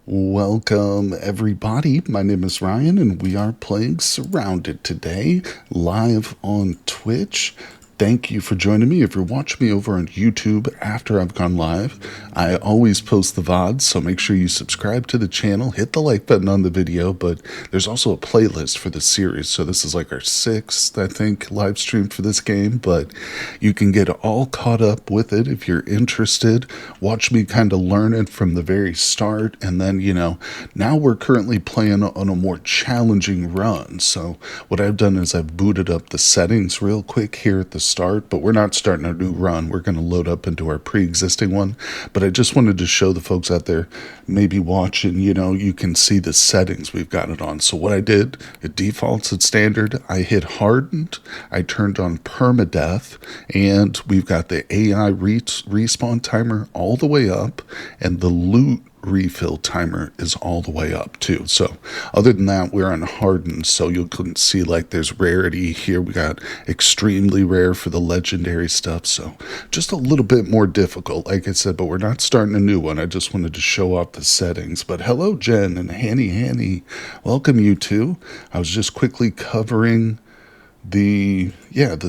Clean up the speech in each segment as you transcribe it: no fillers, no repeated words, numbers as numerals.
Welcome, everybody. My name is Ryan, and we are playing Surrounded today, live on Twitch. Thank you for joining me. If you're watching me over on YouTube after I've gone live, I always post the VODs, so make sure you subscribe to the channel, hit the like button on the video, but there's also a playlist for the series, so this is like our sixth, I think, live stream for this game, but you can get all caught up with it if you're interested. Watch me kind of learn it from the very start, and then, now we're currently playing on a more challenging run, so what I've done is I've booted up the settings real quick here at the start, but we're not starting a new run. We're going to load up into our pre-existing one, but I just wanted to show the folks out there maybe watching, you can see the settings we've got it on. So what I did, it defaults at standard. I hit hardened, I turned on permadeath, and we've got the AI respawn timer all the way up, and the loot refill timer is all the way up too. So other than that, we're on hardened, so you can see like there's rarity here. We got extremely rare for the legendary stuff, so just a little bit more difficult, like I said, but we're not starting a new one. I just wanted to show off the settings. But hello, Jen and Hanny, welcome you two. I was just quickly covering the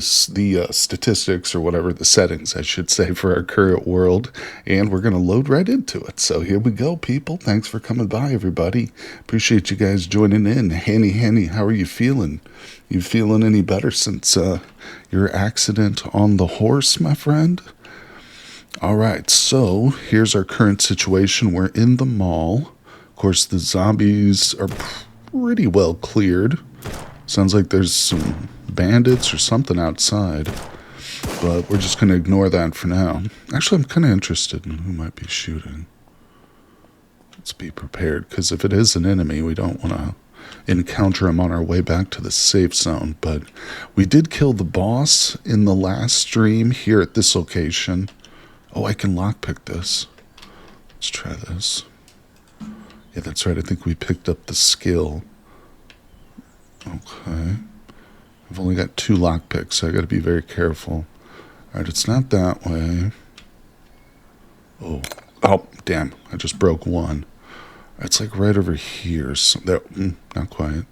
statistics, or whatever, the settings I should say, for our current world, and we're going to load right into it. So here we go, people. Thanks for coming by, everybody. Appreciate you guys joining in. Hanny, how are you feeling? You feeling any better since your accident on the horse, my friend? All right, so here's our current situation. We're in the mall. Of course, the zombies are pretty well cleared. Sounds like there's some bandits or something outside, but we're just going to ignore that for now. Actually, I'm kind of interested in who might be shooting. Let's be prepared, because if it is an enemy, we don't want to encounter him on our way back to the safe zone. But we did kill the boss in the last stream here at this location. Oh, I can lockpick this. Let's try this. Yeah, that's right. I think we picked up the skill. Okay. I've only got 2 lockpicks, so I got to be very careful. Alright, it's not that way. Oh, damn. I just broke one. It's like right over here. So there, not quite.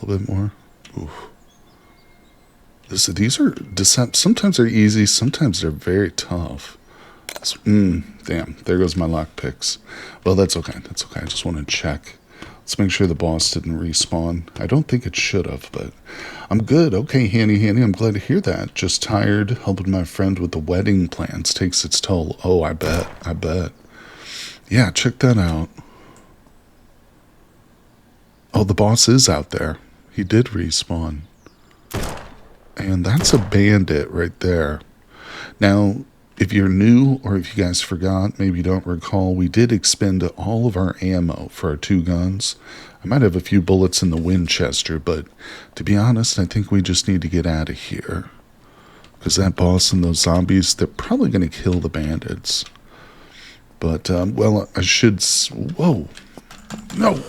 A little bit more. Oof. These are sometimes they're easy, sometimes they're very tough. Damn. There goes my lockpicks. Well, that's okay. That's okay. I just want to check. Let's make sure the boss didn't respawn. I don't think it should have, but I'm good. Okay, Hanny, I'm glad to hear that. Just tired. Helping my friend with the wedding plans takes its toll. Oh, I bet. Yeah, check that out. Oh, the boss is out there. He did respawn. And that's a bandit right there. Now, if you're new, or if you guys forgot, maybe you don't recall, we did expend all of our ammo for our 2 guns. I might have a few bullets in the Winchester, but to be honest, I think we just need to get out of here. Because that boss and those zombies, they're probably going to kill the bandits. But, well, I should... Whoa! No!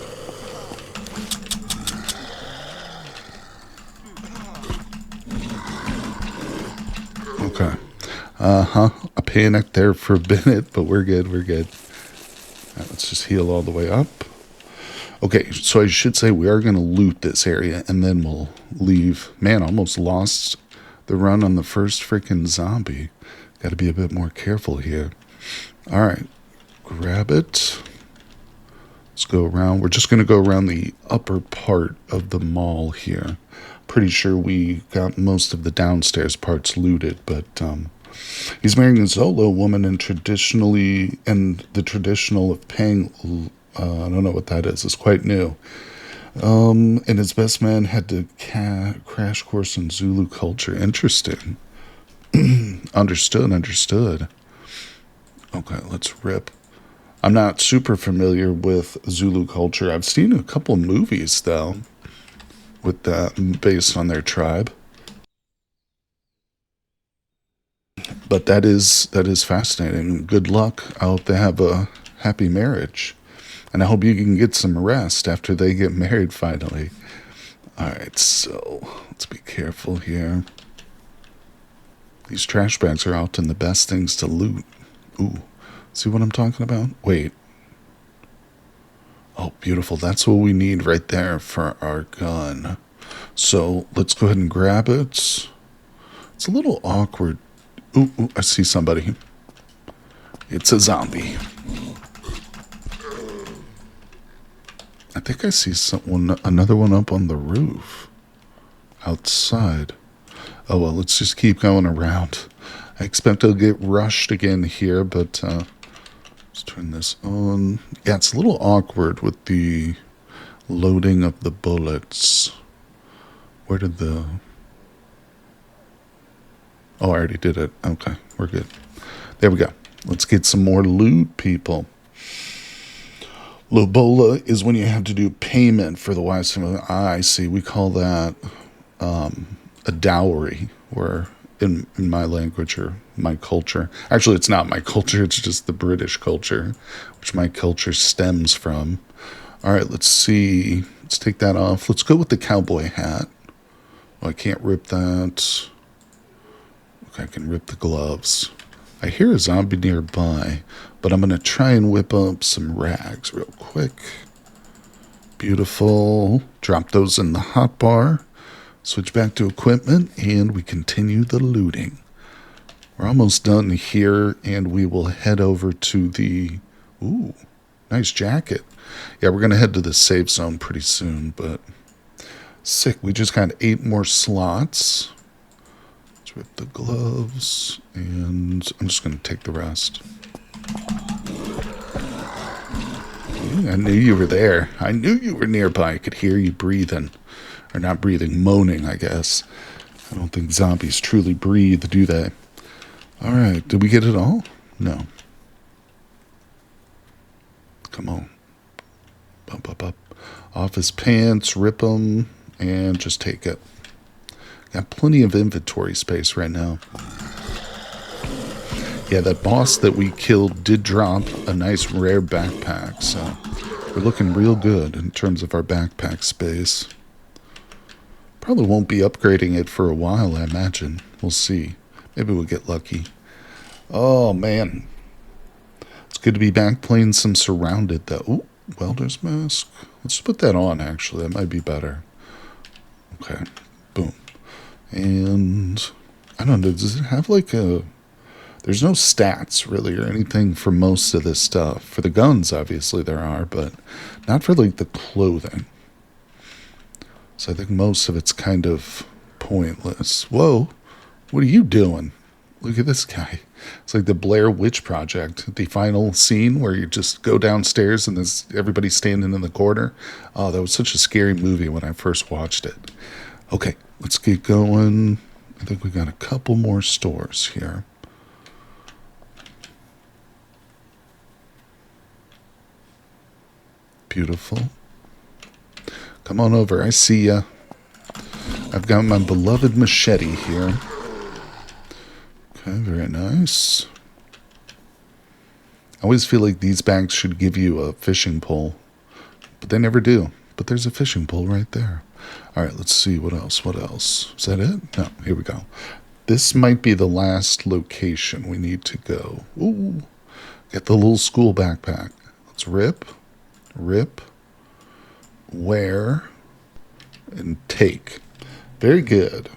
Okay. I panicked there for a minute, but we're good. All right, let's just heal all the way up. Okay, so I should say we are going to loot this area, and then we'll leave. Man, almost lost the run on the first freaking zombie. Got to be a bit more careful here. All right, grab it. Let's go around. We're just going to go around the upper part of the mall here. Pretty sure we got most of the downstairs parts looted, but he's marrying a Zolo woman, and the traditional of paying, I don't know what that is. It's quite new. And his best man had to crash course in Zulu culture. Interesting. Understood. Okay, let's rip. I'm not super familiar with Zulu culture. I've seen a couple movies, though, with that based on their tribe. But that is fascinating. Good luck. I hope they have a happy marriage. And I hope you can get some rest after they get married finally. Alright, so let's be careful here. These trash bags are often the best things to loot. Ooh, see what I'm talking about? Wait. Oh, beautiful. That's what we need right there for our gun. So let's go ahead and grab it. It's a little awkward. Ooh, ooh, I see somebody. It's a zombie. I think I see another one up on the roof. Outside. Oh, well, let's just keep going around. I expect I'll get rushed again here, but let's turn this on. Yeah, it's a little awkward with the loading of the bullets. Where did the... Oh, I already did it. Okay, we're good. There we go. Let's get some more loot, people. Lobola is when you have to do payment for the wives. I see. We call that a dowry, or in my language or my culture. Actually, it's not my culture. It's just the British culture, which my culture stems from. All right, let's see. Let's take that off. Let's go with the cowboy hat. Oh, I can't rip that. Okay, I can rip the gloves. I hear a zombie nearby, but I'm going to try and whip up some rags real quick. Beautiful. Drop those in the hotbar. Switch back to equipment, and we continue the looting. We're almost done here, and we will head over to the... Ooh, nice jacket. Yeah, we're going to head to the safe zone pretty soon, but... Sick. We just got 8 more slots. Let's rip the gloves, and I'm just going to take the rest. I knew you were there. I knew you were nearby. I could hear you breathing. Or not breathing, moaning, I guess. I don't think zombies truly breathe, do they? Alright, did we get it all? No. Come on. Bump, up, up. Off his pants, rip them, and just take it. Got plenty of inventory space right now. Yeah, that boss that we killed did drop a nice rare backpack, so we're looking real good in terms of our backpack space. Probably won't be upgrading it for a while, I imagine. We'll see. Maybe we'll get lucky. Oh, man. It's good to be back playing some SurrounDead, though. Ooh, welder's mask. Let's put that on, actually. That might be better. Okay. Boom. And I don't know. Does it have like a... There's no stats, really, or anything for most of this stuff. For the guns, obviously, there are, but not for, like, the clothing. So I think most of it's kind of pointless. Whoa, what are you doing? Look at this guy. It's like the Blair Witch Project, the final scene where you just go downstairs and there's everybody standing in the corner. Oh, that was such a scary movie when I first watched it. Okay, let's get going. I think we got a couple more stores here. Beautiful. Come on over. I see ya. I've got my beloved machete here. Okay, very nice. I always feel like these bags should give you a fishing pole, but they never do. But there's a fishing pole right there. All right, let's see. What else? What else? Is that it? No, here we go. This might be the last location we need to go. Ooh, get the little school backpack. Let's rip, wear, and take. Very good.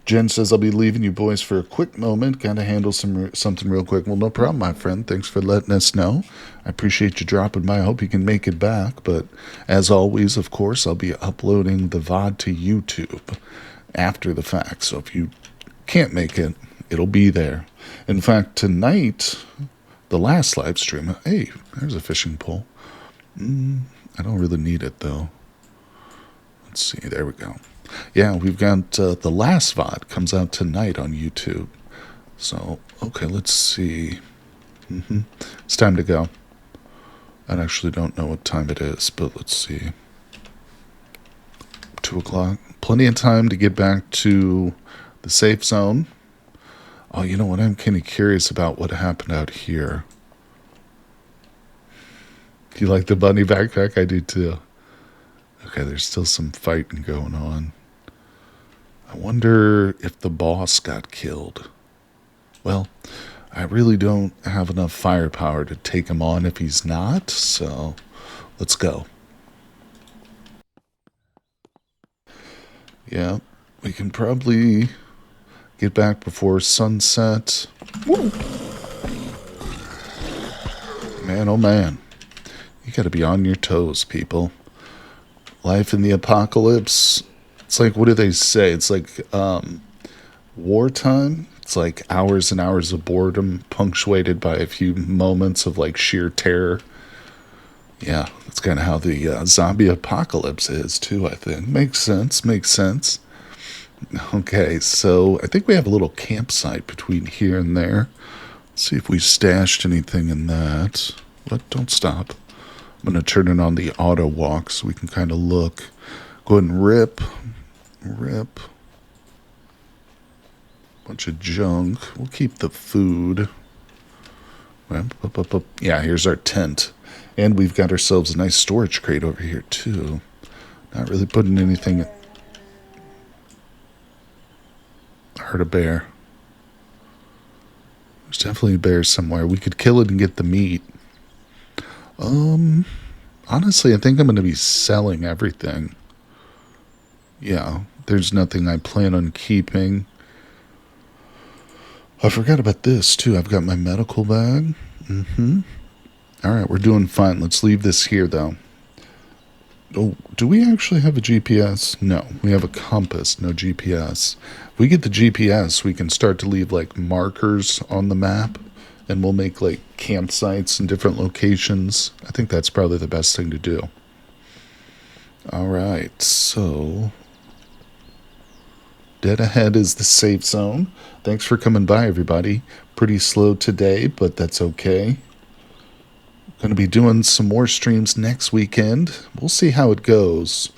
Jen says, I'll be leaving you boys for a quick moment. Got to handle something real quick. Well, no problem, my friend. Thanks for letting us know. I appreciate you dropping by. I hope you can make it back. But as always, of course, I'll be uploading the VOD to YouTube after the fact. So if you can't make it, it'll be there. In fact, tonight, the last live stream, hey, there's a fishing pole. I don't really need it, though. Let's see. There we go. Yeah, we've got the last VOD comes out tonight on YouTube. So, okay, let's see. It's time to go. I actually don't know what time it is, but let's see. 2 o'clock. Plenty of time to get back to the safe zone. Oh, you know what? I'm kind of curious about what happened out here. Do you like the bunny backpack? I do too. Okay, there's still some fighting going on. I wonder if the boss got killed. Well, I really don't have enough firepower to take him on if he's not, so let's go. Yeah, we can probably get back before sunset. Woo! Man, oh man. You gotta be on your toes, people. Life in the apocalypse. It's like, what do they say? It's like wartime. It's like hours and hours of boredom punctuated by a few moments of like sheer terror. Yeah, that's kind of how the zombie apocalypse is too, I think. Makes sense, makes sense. Okay, so I think we have a little campsite between here and there. Let's see if we stashed anything in that. What? Don't stop. I'm going to turn it on the auto walk so we can kind of look. Go ahead and rip. Bunch of junk. We'll keep the food. Yeah, here's our tent. And we've got ourselves a nice storage crate over here, too. Not really putting anything... I heard a bear. There's definitely a bear somewhere. We could kill it and get the meat. Honestly, I think I'm going to be selling everything. Yeah, there's nothing I plan on keeping. I forgot about this, too. I've got my medical bag. Alright, we're doing fine. Let's leave this here, though. Oh, do we actually have a GPS? No, we have a compass, no GPS. If we get the GPS, we can start to leave, like, markers on the map. And we'll make, like, campsites in different locations. I think that's probably the best thing to do. Alright, so... dead ahead is the safe zone. Thanks for coming by, everybody. Pretty slow today, but that's okay. Going to be doing some more streams next weekend. We'll see how it goes.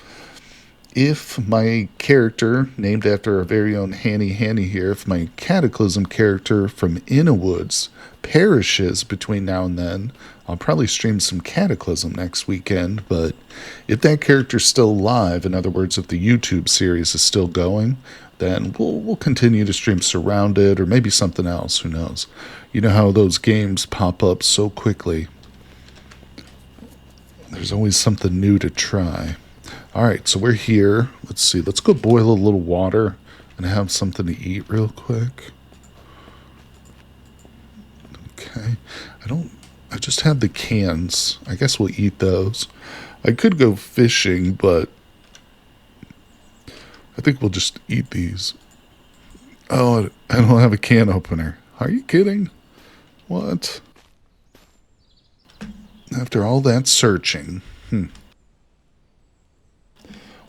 If my character, named after our very own Hanny here, if my Cataclysm character from Innowoods perishes between now and then, I'll probably stream some Cataclysm next weekend. But if that character's still alive, in other words, if the YouTube series is still going, then we'll continue to stream SurrounDead or maybe something else. Who knows? You know how those games pop up so quickly. There's always something new to try. Alright, so we're here. Let's see. Let's go boil a little water and have something to eat real quick. Okay. I just have the cans. I guess we'll eat those. I could go fishing, but I think we'll just eat these. Oh, I don't have a can opener. Are you kidding? What? After all that searching.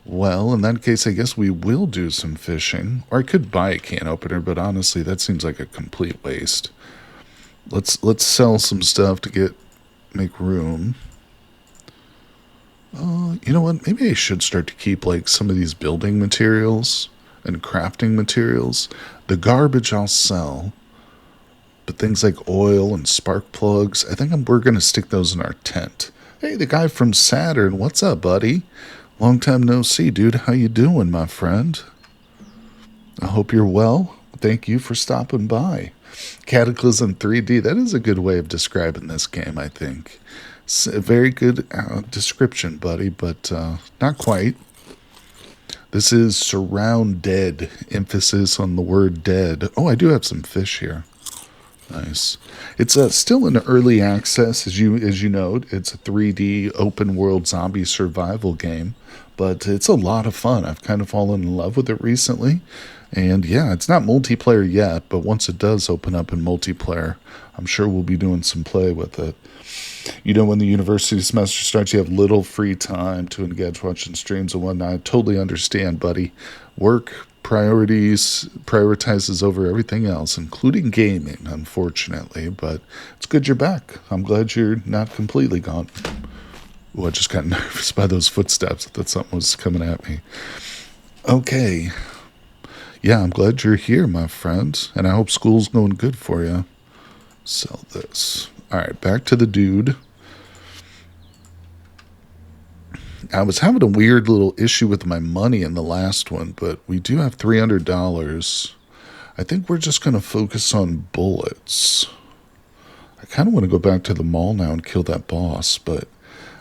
Well, in that case, I guess we will do some fishing. Or I could buy a can opener, but honestly, that seems like a complete waste. Let's sell some stuff to make room. You know what? Maybe I should start to keep like some of these building materials and crafting materials. The garbage I'll sell, but things like oil and spark plugs, I think we're going to stick those in our tent. Hey, the guy from Saturn, what's up, buddy? Long time no see, dude. How you doing, my friend? I hope you're well. Thank you for stopping by. Cataclysm 3D, that is a good way of describing this game, I think. It's a very good description, buddy, but not quite. This is SurrounDead, emphasis on the word dead. Oh, I do have some fish here. Nice. It's still in early access, as you know. It's a 3D open world zombie survival game, but it's a lot of fun. I've kind of fallen in love with it recently, and yeah, it's not multiplayer yet, but once it does open up in multiplayer, I'm sure we'll be doing some play with it. You know, when the university semester starts, you have little free time to engage watching streams and whatnot. I totally understand, buddy. Work prioritizes over everything else, including gaming, unfortunately. But it's good you're back. I'm glad you're not completely gone. Ooh, I just got nervous by those footsteps. I thought something was coming at me. Okay. Yeah, I'm glad you're here, my friend. And I hope school's going good for you. Sell this. Alright, back to the dude. I was having a weird little issue with my money in the last one, but we do have $300. I think we're just going to focus on bullets. I kind of want to go back to the mall now and kill that boss, but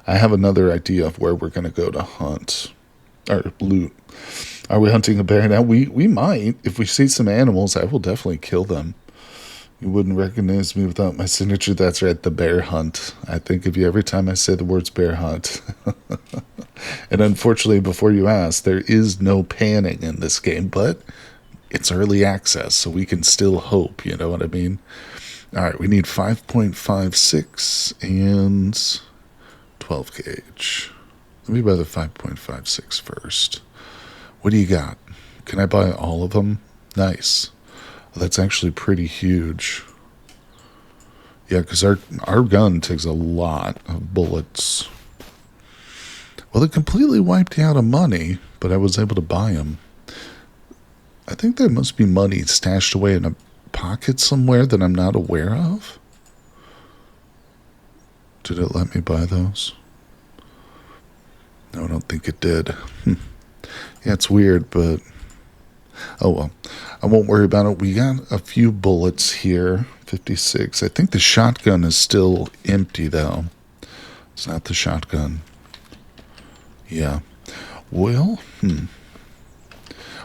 I have another idea of where we're going to go to hunt. Or loot. Are we hunting a bear now? We might. If we see some animals, I will definitely kill them. You wouldn't recognize me without my signature. That's right, the bear hunt. I think of you every time I say the words bear hunt. And unfortunately, before you ask, there is no panning in this game, but it's early access, so we can still hope, you know what I mean? All right, we need 5.56 and 12 gauge. Let me buy the 5.56 first. What do you got? Can I buy all of them? Nice. Well, that's actually pretty huge. Yeah, because our gun takes a lot of bullets. Well, it completely wiped out of money, but I was able to buy them. I think there must be money stashed away in a pocket somewhere that I'm not aware of. Did it let me buy those? No, I don't think it did. Yeah, it's weird, but oh well. I won't worry about it. We got a few bullets here. 56. I think the shotgun is still empty, though. It's not the shotgun. Yeah. Well,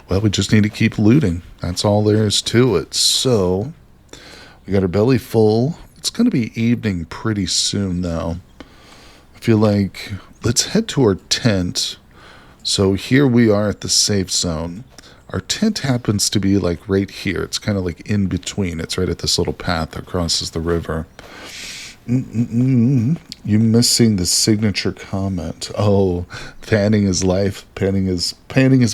Well, we just need to keep looting. That's all there is to it. So, we got our belly full. It's going to be evening pretty soon, though. I feel like let's head to our tent. So here we are at the safe zone. Our tent happens to be like right here. It's kind of like in between. It's right at this little path that crosses the river. You missing the signature comment. Oh, panning his life, panning his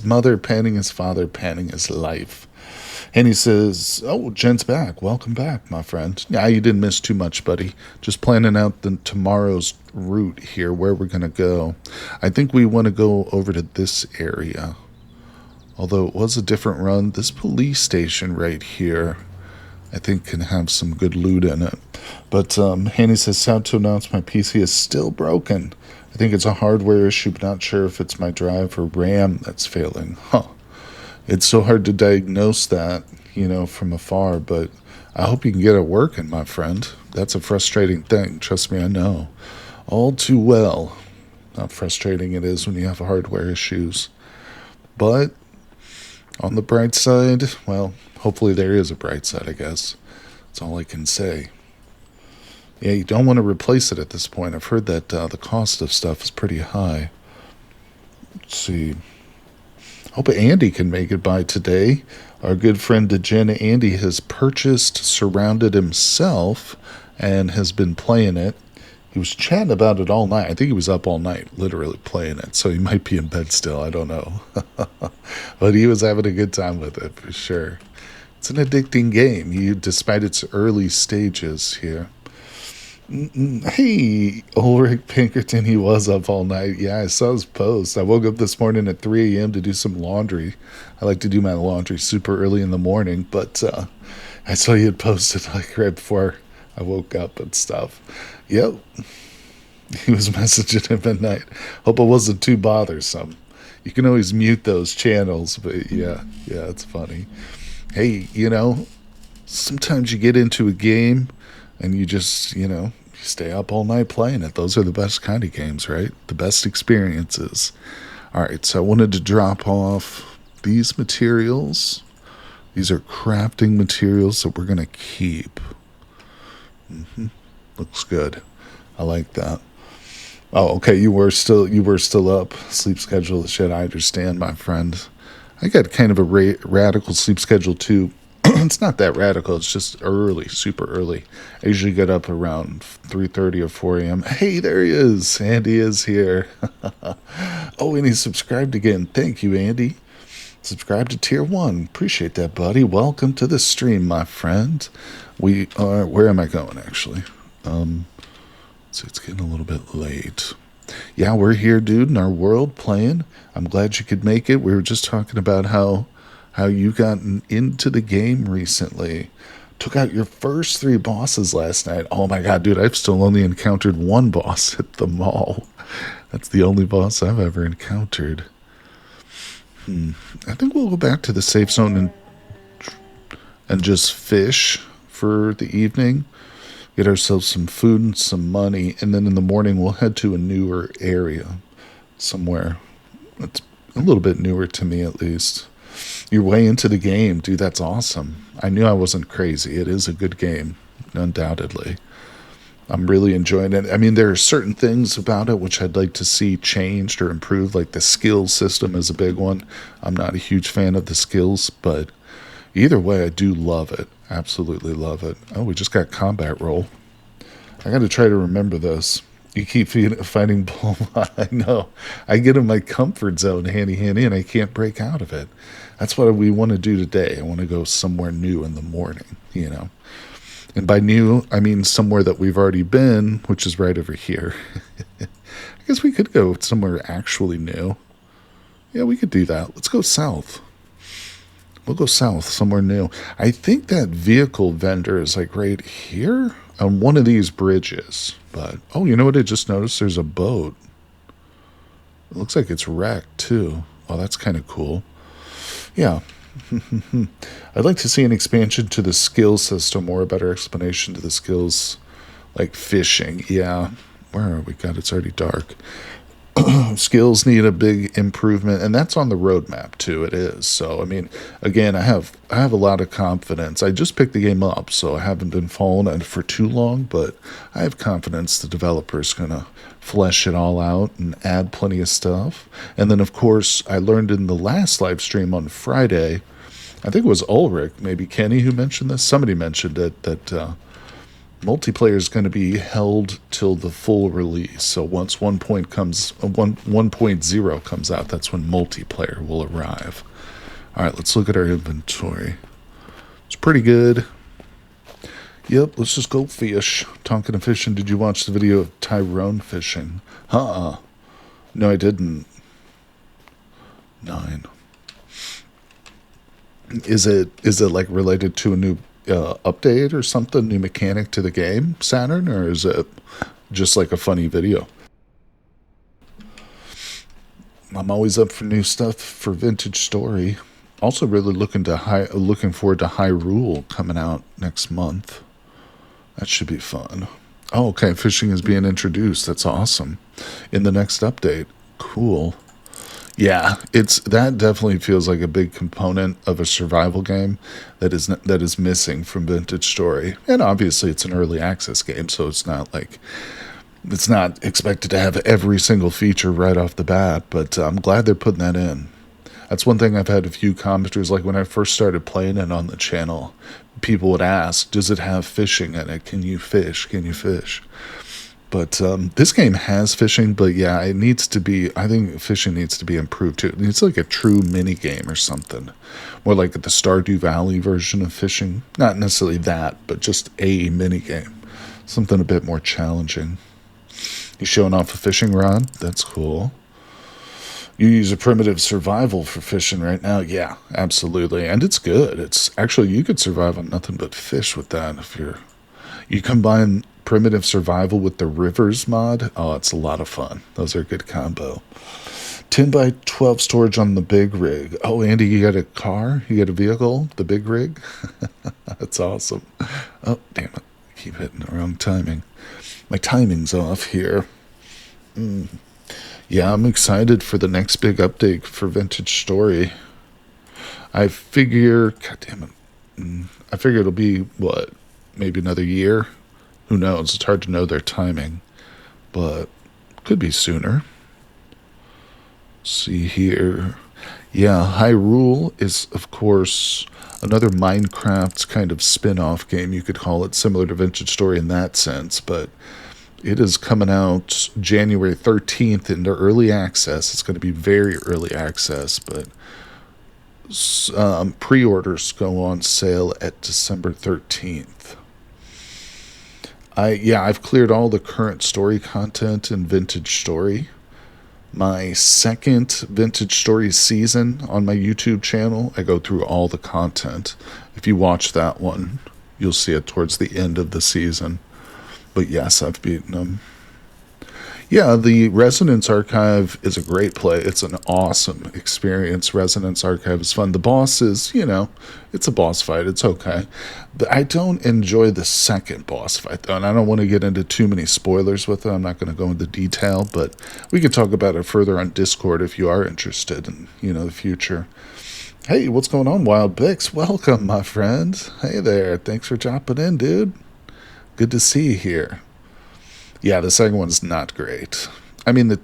mother, panning his father, panning his life. And he says, oh, Jen's back. Welcome back, my friend. Yeah, you didn't miss too much, buddy. Just planning out tomorrow's route here, where we're going to go. I think we want to go over to this area. Although it was a different run, this police station right here, I think can have some good loot in it. But Hanny says, sad to announce my PC is still broken. I think it's a hardware issue, but not sure if it's my drive or RAM that's failing. It's so hard to diagnose that, from afar, but I hope you can get it working, my friend. That's a frustrating thing. Trust me, I know. All too well how frustrating it is when you have hardware issues. But on the bright side, well, hopefully there is a bright side, I guess. That's all I can say. Yeah, you don't want to replace it at this point. I've heard that the cost of stuff is pretty high. Let's see. Hope Andy can make it by today. Our good friend Jen, Andy, has purchased SurrounDead himself and has been playing it. He was chatting about it all night. I think he was up all night, literally playing it. So he might be in bed still. I don't know. But he was having a good time with it, for sure. It's an addicting game, despite its early stages here. Hey, Ulrich Pinkerton, he was up all night. Yeah, I saw his post. I woke up this morning at 3 a.m. to do some laundry. I like to do my laundry super early in the morning, but I saw you had posted like right before I woke up and stuff. Yep. He was messaging him at night. Hope it wasn't too bothersome. You can always mute those channels, but yeah, it's funny. Hey, sometimes you get into a game and you just, you stay up all night playing it. Those are the best kind of games, right? The best experiences. All right, so I wanted to drop off these materials. These are crafting materials that we're going to keep. Looks good. I like that. Oh, okay, you were still up. Sleep schedule shit, I understand, my friend. I got kind of a radical sleep schedule too. It's not that radical. It's just early, super early. I usually get up around 3:30 or 4 a.m. Hey, there he is. Andy is here. Oh, and he subscribed again. Thank you, Andy. Subscribe to Tier 1. Appreciate that, buddy. Welcome to the stream, my friend. We are... Where am I going, actually? So it's getting a little bit late. Yeah, we're here, dude, in our world playing. I'm glad you could make it. We were just talking about how you gotten into the game recently. Took out your first 3 bosses last night. Oh my god, dude, I've still only encountered 1 boss at the mall. That's the only boss I've ever encountered. I think we'll go back to the safe zone and just fish for the evening. get ourselves some food and some money, and then in the morning we'll head to a newer area somewhere. It's a little bit newer to me, at least. You're way into the game, dude. That's awesome. I knew I wasn't crazy. It is a good game, undoubtedly. I'm really enjoying it. I mean, there are certain things about it which I'd like to see changed or improved, like the skills system is a big one. I'm not a huge fan of the skills, but either way, I do love it. Absolutely love it. Oh, we just got combat roll. I got to try to remember this. You keep fighting bull. I know. I get in my comfort zone handy, and I can't break out of it. That's what we want to do today. I want to go somewhere new in the morning, you know. And by new, I mean somewhere that we've already been, which is right over here. I guess we could go somewhere actually new. Yeah, we could do that. Let's go south. We'll go south, somewhere new. I think that vehicle vendor is like right here on one of these bridges. But, oh, you know what I just noticed? There's a boat. It looks like it's wrecked, too. Oh, that's kind of cool. Yeah. I'd like to see an expansion to the skills system or a better explanation to the skills, like fishing. Yeah. Where are we? God, it's already dark. Skills need a big improvement, and that's on the roadmap too. It is. So I mean, again, I have a lot of confidence. I just picked the game up, so I haven't been following it for too long, but I have confidence the developer's gonna flesh it all out and add plenty of stuff. And then of course I learned in the last live stream on Friday, I think it was Ulrich, maybe Kenny, who mentioned this. Somebody mentioned it, that multiplayer is going to be held till the full release. So once 1.0 comes out, that's when multiplayer will arrive. All right, let's look at our inventory. It's pretty good. Yep, let's just go fish. Talking of fishing, did you watch the video of Tyrone fishing? No, I didn't. 9. Is it like related to a new update or something, new mechanic to the game, Saturn, or is it just like a funny video? I'm always up for new stuff for Vintage Story. Also really looking forward to Hyrule coming out next month. That should be fun. Oh, okay, fishing is being introduced. That's awesome. In the next update. Cool. Yeah, that definitely feels like a big component of a survival game that is missing from Vintage Story. And obviously it's an early access game, so it's not expected to have every single feature right off the bat, but I'm glad they're putting that in. That's one thing I've had a few commenters, like when I first started playing it on the channel, people would ask, does it have fishing in it? Can you fish? Can you fish? But this game has fishing, but yeah, I think fishing needs to be improved too. It's like a true mini game or something. More like the Stardew Valley version of fishing. Not necessarily that, but just a mini game. Something a bit more challenging. You showing off a fishing rod? That's cool. You use a primitive survival for fishing right now? Yeah, absolutely. And it's good. It's actually, you could survive on nothing but fish with that if you combine primitive survival with the rivers mod. Oh, it's a lot of fun. Those are a good combo. 10 by 12 storage on the big rig. Oh, Andy, you got a car? You got a vehicle? The big rig? That's awesome. Oh, damn it. I keep hitting the wrong timing. My timing's off here. Yeah, I'm excited for the next big update for Vintage Story. I figure, God damn it. I figure it'll be, what, maybe another year? Who knows? It's hard to know their timing, but could be sooner. See here. Yeah, Hyrule is, of course, another Minecraft kind of spin-off game, you could call it, similar to Vintage Story in that sense, but it is coming out January 13th into early access. It's going to be very early access, but pre-orders go on sale at December 13th. I've cleared all the current story content in Vintage Story. My second Vintage Story season on my YouTube channel, I go through all the content. If you watch that one, you'll see it towards the end of the season. But yes, I've beaten them. Yeah, the Resonance Archive is a great play. It's an awesome experience. Resonance Archive is fun. The boss is, it's a boss fight. It's okay. I don't enjoy the second boss fight, though, and I don't want to get into too many spoilers with it. I'm not going to go into detail, but we can talk about it further on Discord if you are interested in, the future. Hey, what's going on, Wild Bix? Welcome, my friend. Hey there. Thanks for dropping in, dude. Good to see you here. Yeah, the second one's not great. I mean, the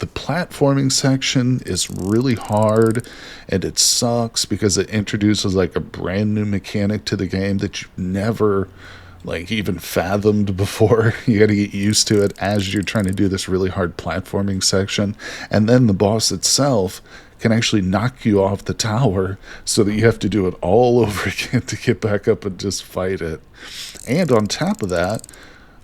platforming section is really hard, and it sucks because it introduces like a brand new mechanic to the game that you've never like even fathomed before. You got to get used to it as you're trying to do this really hard platforming section, and then the boss itself can actually knock you off the tower so that you have to do it all over again to get back up and just fight it. And on top of that,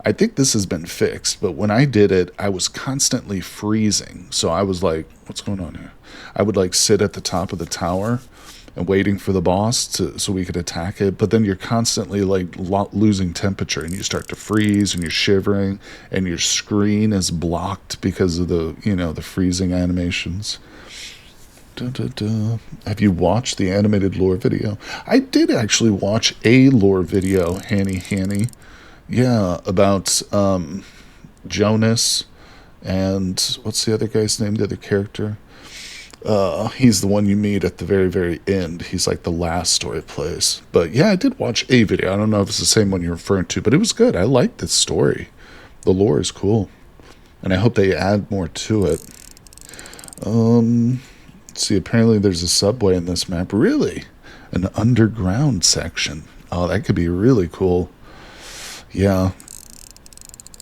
I think this has been fixed, but when I did it, I was constantly freezing. So I was like, what's going on here? I would like sit at the top of the tower and waiting for the boss so we could attack it. But then you're constantly like losing temperature, and you start to freeze, and you're shivering, and your screen is blocked because of the freezing animations. Have you watched the animated lore video? I did actually watch a lore video, Hanny. Yeah, about Jonas and what's the other guy's name, the other character? He's the one you meet at the very, very end. He's like the last story plays. But yeah, I did watch a video. I don't know if it's the same one you're referring to, but it was good. I liked this story. The lore is cool. And I hope they add more to it. Let's see, apparently there's a subway in this map. Really? An underground section. Oh, that could be really cool. Yeah,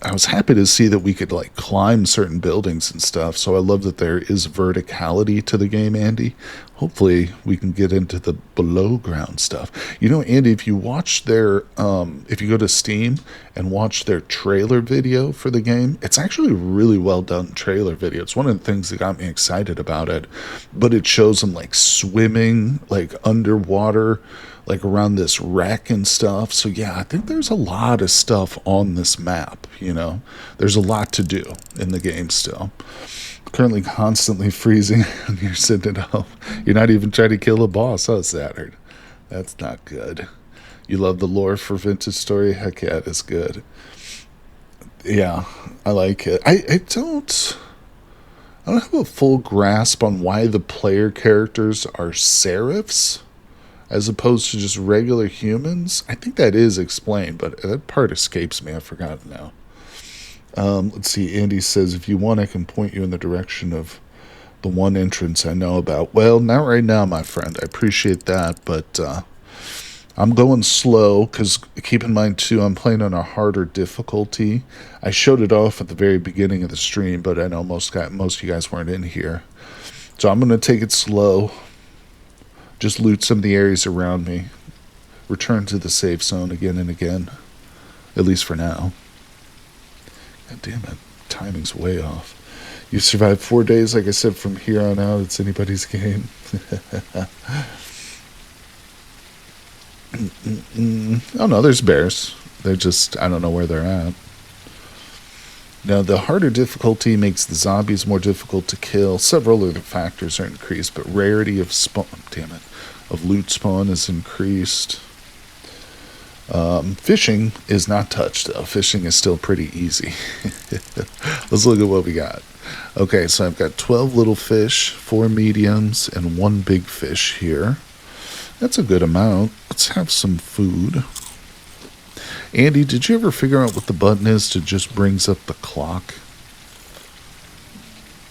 I was happy to see that we could like climb certain buildings and stuff. So I love that there is verticality to the game, Andy. Hopefully we can get into the below ground stuff. Andy, if you watch their, if you go to Steam and watch their trailer video for the game, it's actually a really well done trailer video. It's one of the things that got me excited about it. But it shows them like swimming, like underwater, like around this wreck and stuff. So yeah, I think there's a lot of stuff on this map. There's a lot to do in the game still. Currently constantly freezing and you're sitting at home. You're not even trying to kill a boss, huh, Saturn? That's not good. You love the lore for Vintage Story? Heck yeah, it's good. Yeah, I like it. I don't have a full grasp on why the player characters are seraphs as opposed to just regular humans. I think that is explained, but that part escapes me. I forgot now. Let's see. Andy says, if you want, I can point you in the direction of the one entrance I know about. Well, not right now, my friend. I appreciate that, but I'm going slow because keep in mind, too, I'm playing on a harder difficulty. I showed it off at the very beginning of the stream, but I know most of you guys weren't in here. So I'm going to take it slow. Just loot some of the areas around me. Return to the safe zone again and again. At least for now. God damn it. Timing's way off. You've survived 4 days. Like I said, from here on out, it's anybody's game. Oh, no, there's bears. They're just, I don't know where they're at. Now, the harder difficulty makes the zombies more difficult to kill. Several other factors are increased, but rarity of spawn, of loot spawn is increased. Fishing is not touched, though. Fishing is still pretty easy. Let's look at what we got. Okay, so I've got 12 little fish, 4 mediums, and 1 big fish here. That's a good amount. Let's have some food. Andy, did you ever figure out what the button is to just brings up the clock?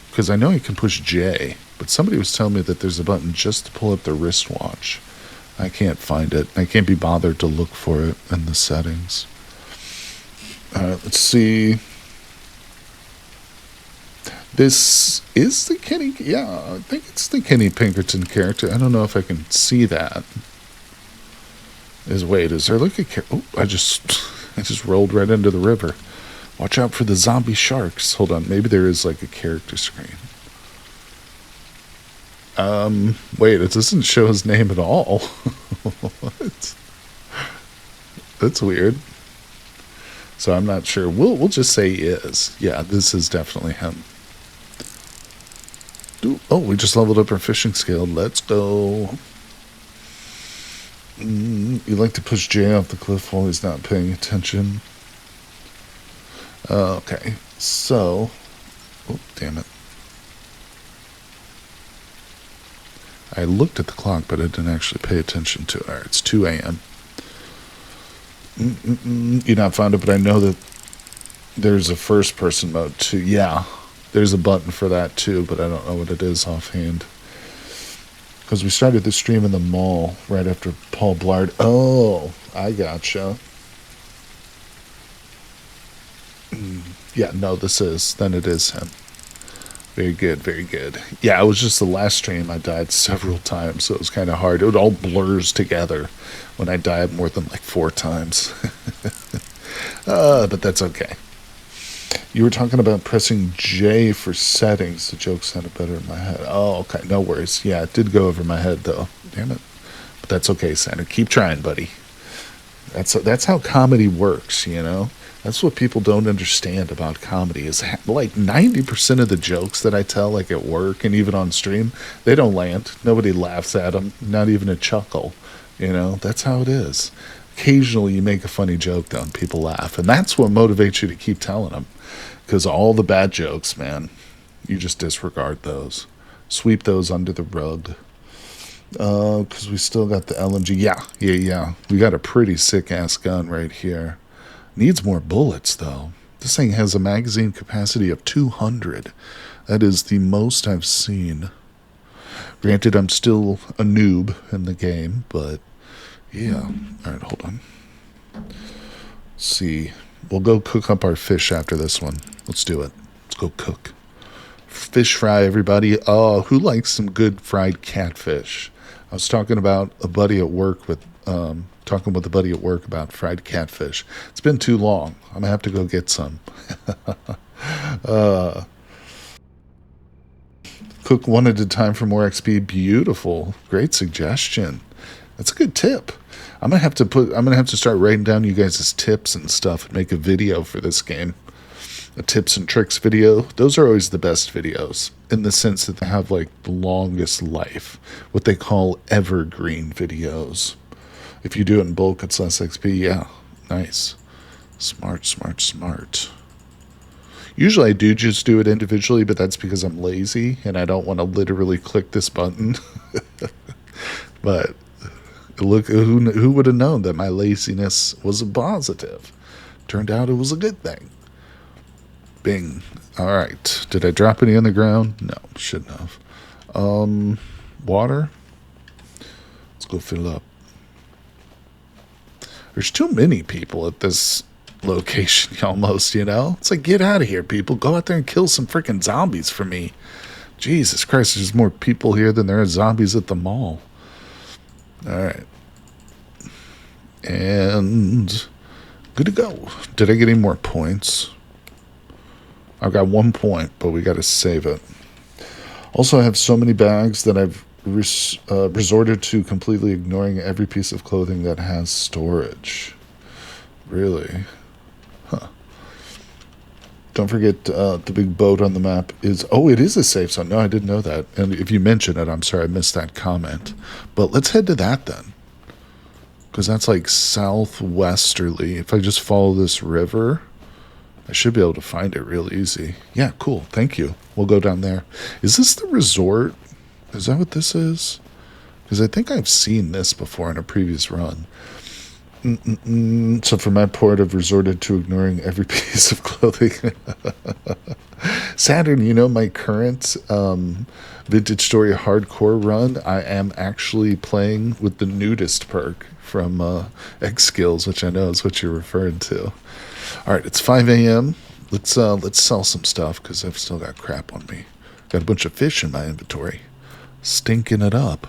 Because I know you can push J, but somebody was telling me that there's a button just to pull up the wristwatch. I can't find it. I can't be bothered to look for it in the settings. Alright, let's see. This is the Kenny... Yeah, I think it's the Kenny Pinkerton character. I don't know if I can see that. Wait, is there like a... Oh, I just rolled right into the river. Watch out for the zombie sharks. Hold on, maybe there is like a character screen. Wait, it doesn't show his name at all. What? That's weird. So I'm not sure. We'll just say he is. Yeah, this is definitely him. Ooh, oh, we just leveled up our fishing scale. Let's go. You like to push Jay off the cliff while he's not paying attention. Okay, so... Oh, damn it. I looked at the clock, but I didn't actually pay attention to it. All right, it's 2 a.m. You're not found it, but I know that there's a first-person mode, too. Yeah, there's a button for that, too, but I don't know what it is offhand. Because we started the stream in the mall right after Paul Blart. Oh, I gotcha. Yeah, no, then it is him. Very good, very good. Yeah, it was just the last stream I died several times, so it was kind of hard. It all blurs together when I died more than like 4 times. But that's okay. You were talking about pressing J for settings. The joke sounded better in my head. Oh, okay, no worries. Yeah, it did go over my head, though. Damn it. But that's okay, Santa. Keep trying, buddy. That's how comedy works, you know? That's what people don't understand about comedy is like 90% of the jokes that I tell, like at work and even on stream, they don't land. Nobody laughs at them, not even a chuckle. You know, that's how it is. Occasionally you make a funny joke, though, and people laugh. And that's what motivates you to keep telling them. Because all the bad jokes, man, you just disregard those. Sweep those under the rug. Because we still got the LMG. Yeah. We got a pretty sick-ass gun right here. Needs more bullets, though. This thing has a magazine capacity of 200. That is the most I've seen. Granted, I'm still a noob in the game, but yeah. Alright, hold on. Let's see. We'll go cook up our fish after this one. Let's do it. Let's go cook. Fish fry, everybody. Oh, who likes some good fried catfish? I was talking about a buddy at work with... talking with a buddy at work about fried catfish. It's been too long. I'm gonna have to go get some. Cook one at a time for more XP. Beautiful. Great suggestion. That's a good tip. I'm gonna have to start writing down you guys' tips and stuff and make a video for this game. A tips and tricks video. Those are always the best videos in the sense that they have like the longest life. What they call evergreen videos. If you do it in bulk, it's less XP. Yeah, nice. Smart. Usually I do just do it individually, but that's because I'm lazy and I don't want to literally click this button. But look, who would have known that my laziness was a positive? Turned out it was a good thing. Bing. All right. Did I drop any on the ground? No, shouldn't have. Water. Let's go fill up. There's too many people at this location, almost, you know? It's like, get out of here, people. Go out there and kill some freaking zombies for me. Jesus Christ, there's more people here than there are zombies at the mall. Alright. And... good to go. Did I get any more points? I've got 1 point, but we got to save it. Also, I have so many bags that I've resorted to completely ignoring every piece of clothing that has storage. Really? Huh. Don't forget the big boat on the map is... oh, it is a safe zone. No, I didn't know that. And if you mention it, I'm sorry I missed that comment. But let's head to that then. Because that's like southwesterly. If I just follow this river, I should be able to find it real easy. Yeah, cool. Thank you. We'll go down there. Is this the resort? Is that what this is? Because I think I've seen this before in a previous run. So for my part, I've resorted to ignoring every piece of clothing. Saturn, you know, my current Vintage Story Hardcore run, I am actually playing with the nudist perk from X Skills, which I know is what you're referring to. All right, it's 5 a.m. Let's sell some stuff because I've still got crap on me. Got a bunch of fish in my inventory. Stinking it up.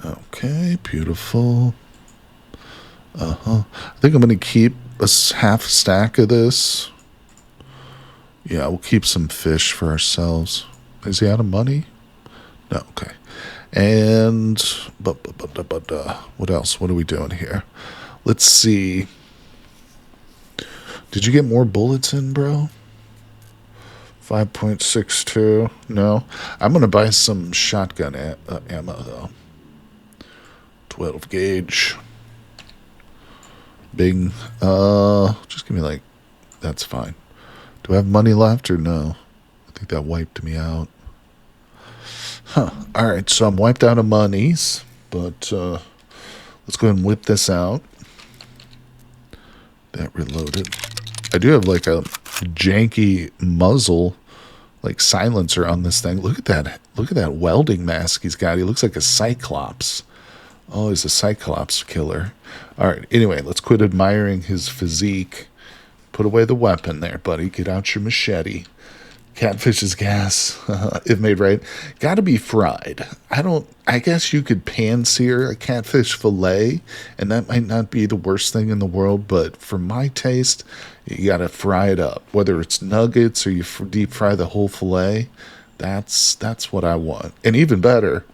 Okay, beautiful. I think I'm going to keep a half stack of this. Yeah, we'll keep some fish for ourselves. Is he out of money? No, okay. And, what else? What are we doing here? Let's see. Did you get more bullets in, bro? 5.62. No. I'm going to buy some shotgun ammo, though. 12 gauge. Bing. Just give me like... That's fine. Do I have money left or no? I think that wiped me out. Huh. Alright, so I'm wiped out of monies. But, let's go ahead and whip this out. That reloaded. I do have like a janky muzzle, like silencer on this thing. Look at that. Look at that welding mask he's got. He looks like a Cyclops. Oh, he's a Cyclops killer. All right. Anyway, let's quit admiring his physique. Put away the weapon there, buddy. Get out your machete. Catfish's gas, if made right, got to be fried. I guess you could pan-sear a catfish fillet, and that might not be the worst thing in the world, but for my taste, you got to fry it up. Whether it's nuggets or you deep fry the whole fillet, that's what I want. And even better,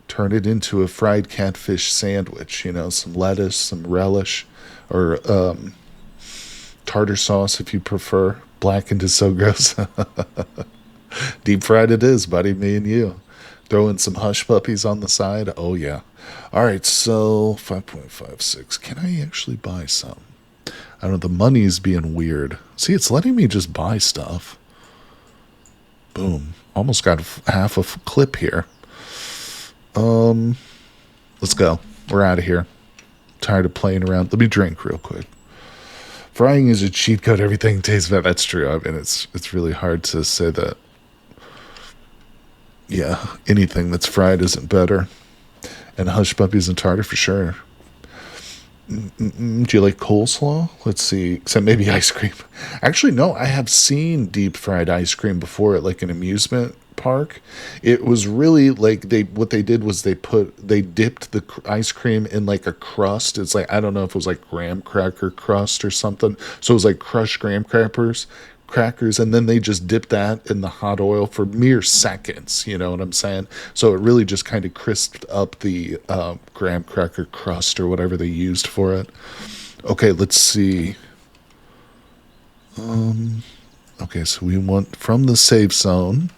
turn it into a fried catfish sandwich, you know, some lettuce, some relish, or tartar sauce if you prefer. Blackened is so gross. Deep fried it is, buddy, me and you. Throw in some hush puppies on the side. Oh, yeah. All right, so 5.56. Can I actually buy some? I don't know, the money's being weird. See, it's letting me just buy stuff. Boom. Almost got half a clip here. Let's go. We're out of here. Tired of playing around. Let me drink real quick. Frying is a cheat code. Everything tastes better. That's true. I mean, it's really hard to say that. Yeah, anything that's fried isn't better. And hush puppies and tartar for sure. Do you like coleslaw? Let's see. Except maybe ice cream. Actually, no. I have seen deep fried ice cream before at like an amusement park. It was really like what they did was they dipped the ice cream in like a crust. It's like, I don't know if it was like graham cracker crust or something. So it was like crushed graham crackers, and then they just dipped that in the hot oil for mere seconds. You know what I'm saying? So it really just kind of crisped up the graham cracker crust or whatever they used for it. Okay, let's see. Okay, so we want from the safe zone.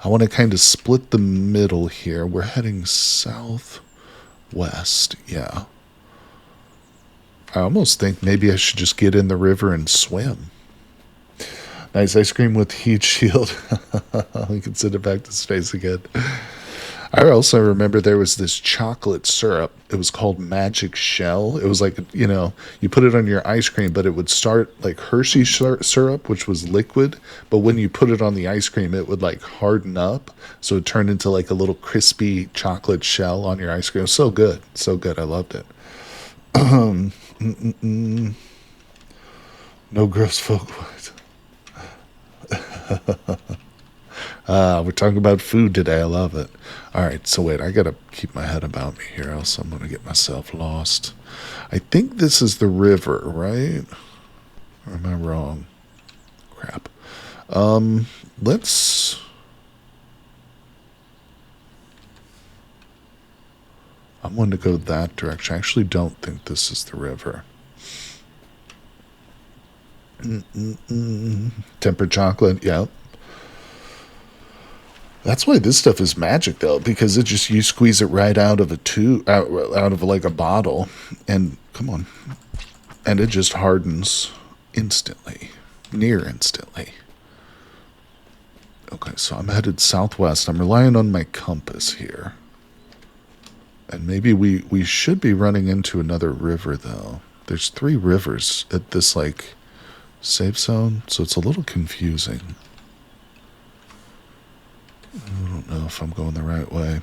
I want to kind of split the middle here. We're heading southwest. Yeah. I almost think maybe I should just get in the river and swim. Nice ice cream with heat shield. We can send it back to space again. I also remember there was this chocolate syrup. It was called Magic Shell. It was like, you know, you put it on your ice cream, but it would start like Hershey syrup, which was liquid. But when you put it on the ice cream, it would like harden up. So it turned into like a little crispy chocolate shell on your ice cream. It was so good. So good. I loved it. No gross folk. We're talking about food today. I love it. All right, so wait, I got to keep my head about me here, else I'm going to get myself lost. I think this is the river, right? Or am I wrong? Crap. Let's... I'm going to go that direction. I actually don't think this is the river. Tempered chocolate, yeah. That's why this stuff is magic, though, because it just, you squeeze it right out of a tube, out of like a bottle, and come on, and it just hardens instantly, near instantly. Okay, so I'm headed southwest. I'm relying on my compass here, and maybe we should be running into another river, though. There's 3 rivers at this like safe zone, so it's a little confusing. I don't know if I'm going the right way.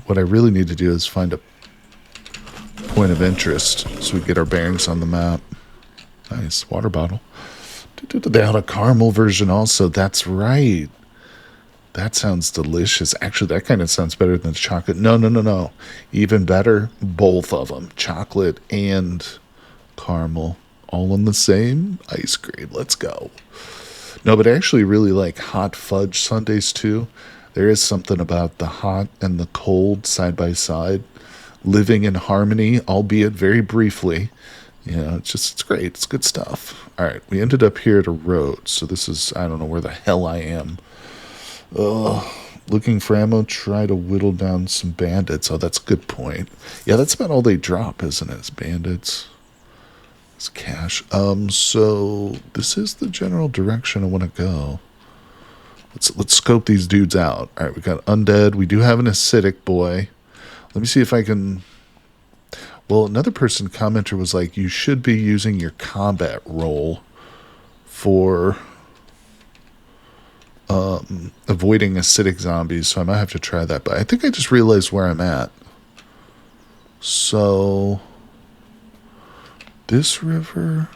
What I really need to do is find a point of interest so we get our bearings on the map. Nice. Water bottle. They had a caramel version also. That's right. That sounds delicious. Actually, that kind of sounds better than chocolate. No. Even better, both of them. Chocolate and caramel. All in the same ice cream. Let's go. No, but I actually really like hot fudge sundaes too. There is something about the hot and the cold side by side, living in harmony, albeit very briefly. It's great. It's good stuff. All right, we ended up here at a road, so this is, I don't know where the hell I am. Looking for ammo, try to whittle down some bandits. Oh, that's a good point. Yeah, that's about all they drop, isn't it? It's bandits. It's cash. So this is the general direction I want to go. Let's scope these dudes out. All right, we got undead. We do have an acidic boy. Let me see if I can. Well, another person commenter was like, you should be using your combat roll for avoiding acidic zombies. So I might have to try that. But I think I just realized where I'm at. So this river.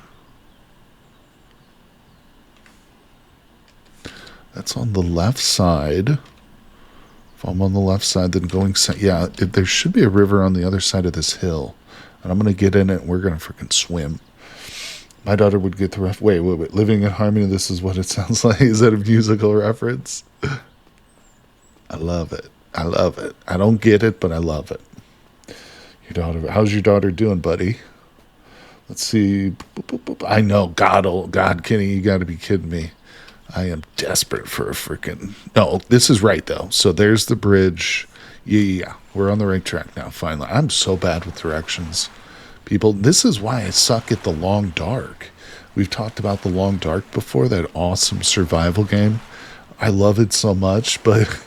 That's on the left side. If I'm on the left side, then going... Yeah, there should be a river on the other side of this hill. And I'm going to get in it, and we're going to freaking swim. My daughter would get the ref... Wait. Living in harmony, this is what it sounds like. Is that a musical reference? I love it. I don't get it, but I love it. Your daughter... How's your daughter doing, buddy? Let's see. I know. God, Kenny, you got to be kidding me. I am desperate for a freaking... No, this is right, though. So there's the bridge. Yeah. We're on the right track now, finally. I'm so bad with directions. People, this is why I suck at the Long Dark. We've talked about the Long Dark before, that awesome survival game. I love it so much, but...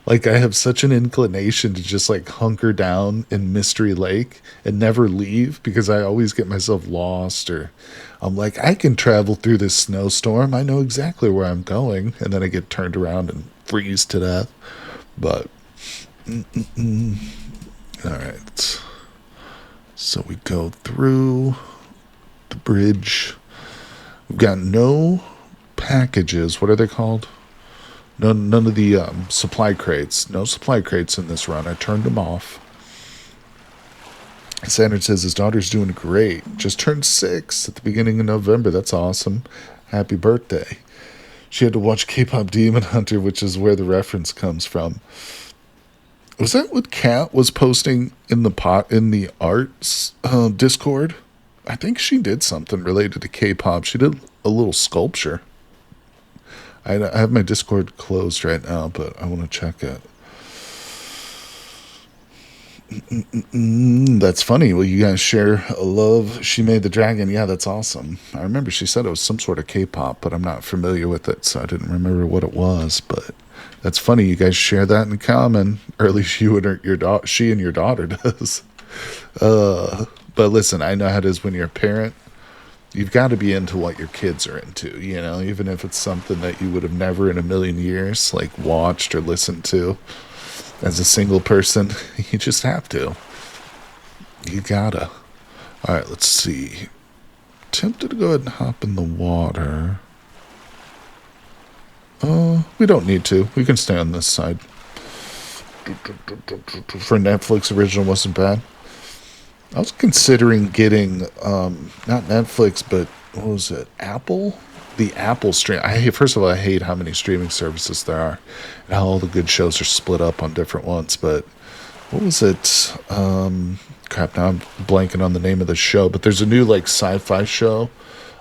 Like, I have such an inclination to just, like, hunker down in Mystery Lake and never leave because I always get myself lost, or I'm like, I can travel through this snowstorm. I know exactly where I'm going. And then I get turned around and freeze to death. But, all right. So we go through the bridge. We've got no packages. What are they called? None of the supply crates. No supply crates in this run. I turned them off. Sanders says his daughter's doing great. Just turned 6 at the beginning of November. That's awesome. Happy birthday. She had to watch K-pop Demon Hunter, which is where the reference comes from. Was that what Kat was posting in the arts Discord? I think she did something related to K-pop. She did a little sculpture. I have my Discord closed right now, but I want to check it. That's funny. Well, you guys share a love. She made the dragon. Yeah, that's awesome. I remember she said it was some sort of K-pop, but I'm not familiar with it, so I didn't remember what it was. But that's funny. You guys share that in common, or at least you and she and your daughter does. But listen, I know how it is when you're a parent. You've got to be into what your kids are into, even if it's something that you would have never in a million years, like, watched or listened to as a single person. You just have to. You gotta. All right, let's see. Tempted to go ahead and hop in the water. We don't need to. We can stay on this side. For Netflix, original wasn't bad. I was considering getting, not Netflix, but what was it? Apple? The Apple stream. First of all, I hate how many streaming services there are and how all the good shows are split up on different ones. But what was it? Crap, now I'm blanking on the name of the show. But there's a new, like, sci-fi show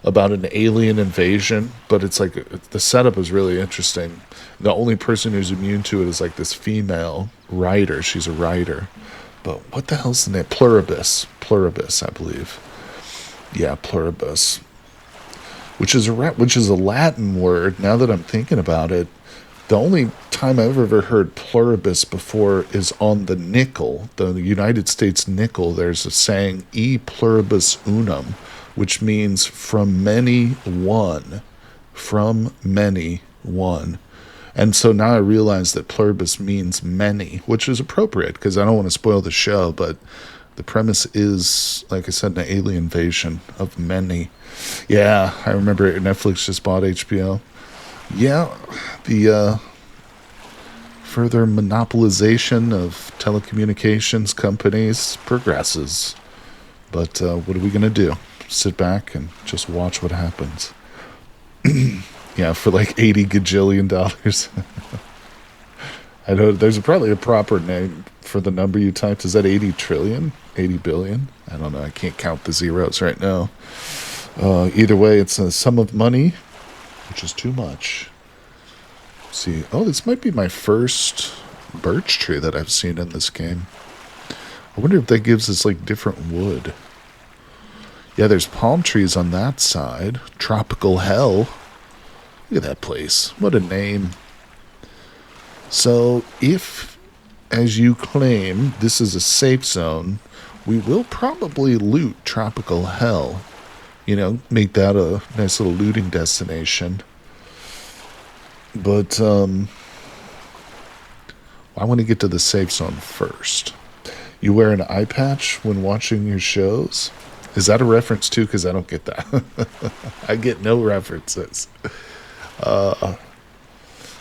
about an alien invasion. But it's like, the setup is really interesting. The only person who's immune to it is, like, this female writer. She's a writer. But what the hell's the name? Pluribus, I believe. Yeah, pluribus. Which is a Latin word. Now that I'm thinking about it, the only time I've ever heard pluribus before is on the nickel, the United States nickel. There's a saying, e pluribus unum, which means from many one. From many one. And so now I realize that pluribus means many, which is appropriate because I don't want to spoil the show, but the premise is, like I said, an alien invasion of many. Yeah, I remember Netflix just bought HBO. Yeah, the further monopolization of telecommunications companies progresses. But what are we going to do? Sit back and just watch what happens. Yeah, for like $80 gajillion. I know there's probably a proper name for the number you typed. Is that 80 trillion? 80 billion? I don't know. I can't count the zeros right now. Either way, it's a sum of money, which is too much. Let's see. Oh, this might be my first birch tree that I've seen in this game. I wonder if that gives us like different wood. Yeah, there's palm trees on that side. Tropical hell. Look at that place. What a name. So, if, as you claim, this is a safe zone, we will probably loot Tropical Hell. You know, make that a nice little looting destination. But, I want to get to the safe zone first. You wear an eye patch when watching your shows? Is that a reference too? Because I don't get that. I get no references.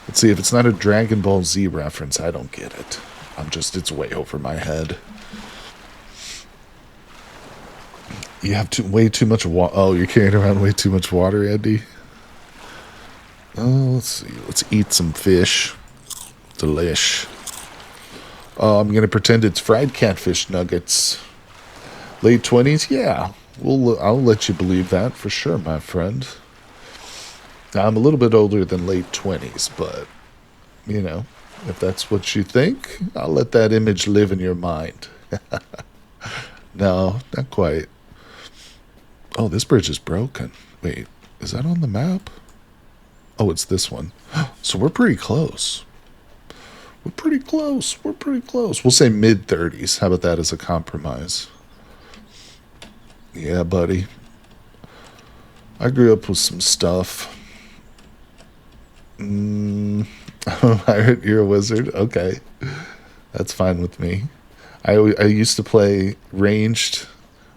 Let's see, if it's not a Dragon Ball Z reference, I don't get it. It's way over my head. You have way too much water. Oh, you're carrying around way too much water, Andy? Oh, let's see. Let's eat some fish. Delish. Oh, I'm going to pretend it's fried catfish nuggets. Late 20s? Yeah. I'll let you believe that for sure, my friend. Now, I'm a little bit older than late 20s, but, you know, if that's what you think, I'll let that image live in your mind. No, not quite. Oh, this bridge is broken. Wait, is that on the map? Oh, it's this one. So we're pretty close. We're pretty close. We'll say mid-30s. How about that as a compromise? Yeah, buddy. I grew up with some stuff. I heard you're a wizard. Okay. That's fine with me. I used to play ranged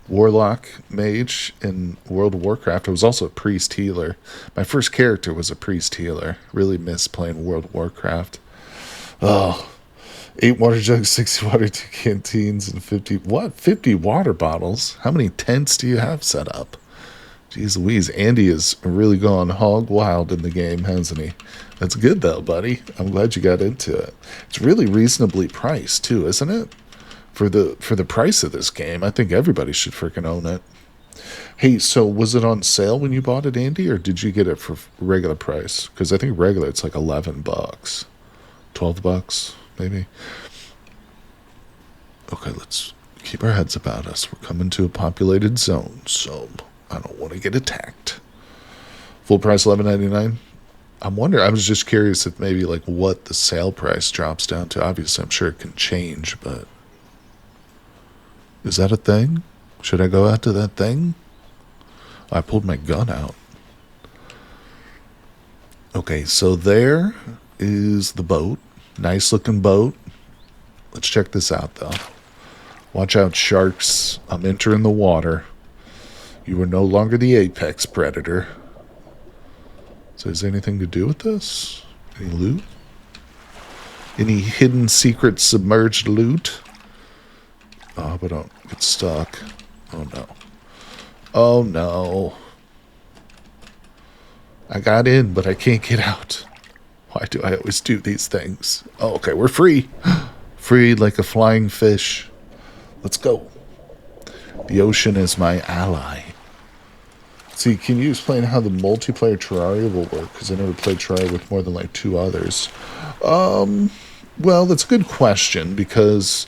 warlock mage in World of Warcraft. I was also a priest healer. My first character was a priest healer. Really miss playing World of Warcraft. Oh, 8 water jugs, 60 water, 2 canteens, and 50 water bottles? How many tents do you have set up? Jeez Louise, Andy has really gone hog wild in the game, hasn't he? That's good though, buddy. I'm glad you got into it. It's really reasonably priced too, isn't it? For the price of this game, I think everybody should freaking own it. Hey, so was it on sale when you bought it, Andy, or did you get it for regular price? Because I think regular it's like $11, $12 maybe. Okay, let's keep our heads about us. We're coming to a populated zone, so I don't want to get attacked. Full price $11.99. I was just curious if maybe like what the sale price drops down to. Obviously, I'm sure it can change, but is that a thing? Should I go out to that thing? I pulled my gun out. Okay, so there is the boat. Nice looking boat. Let's check this out though. Watch out, sharks. I'm entering the water. You are no longer the apex predator. So is there anything to do with this? Any loot? Any hidden secret submerged loot? Oh, but don't get stuck. Oh no. Oh no. I got in, but I can't get out. Why do I always do these things? Oh, okay, we're free. Free like a flying fish. Let's go. The ocean is my ally. See, can you explain how the multiplayer Terraria will work? Because I never played Terraria with more than like 2 others. Well, that's a good question because,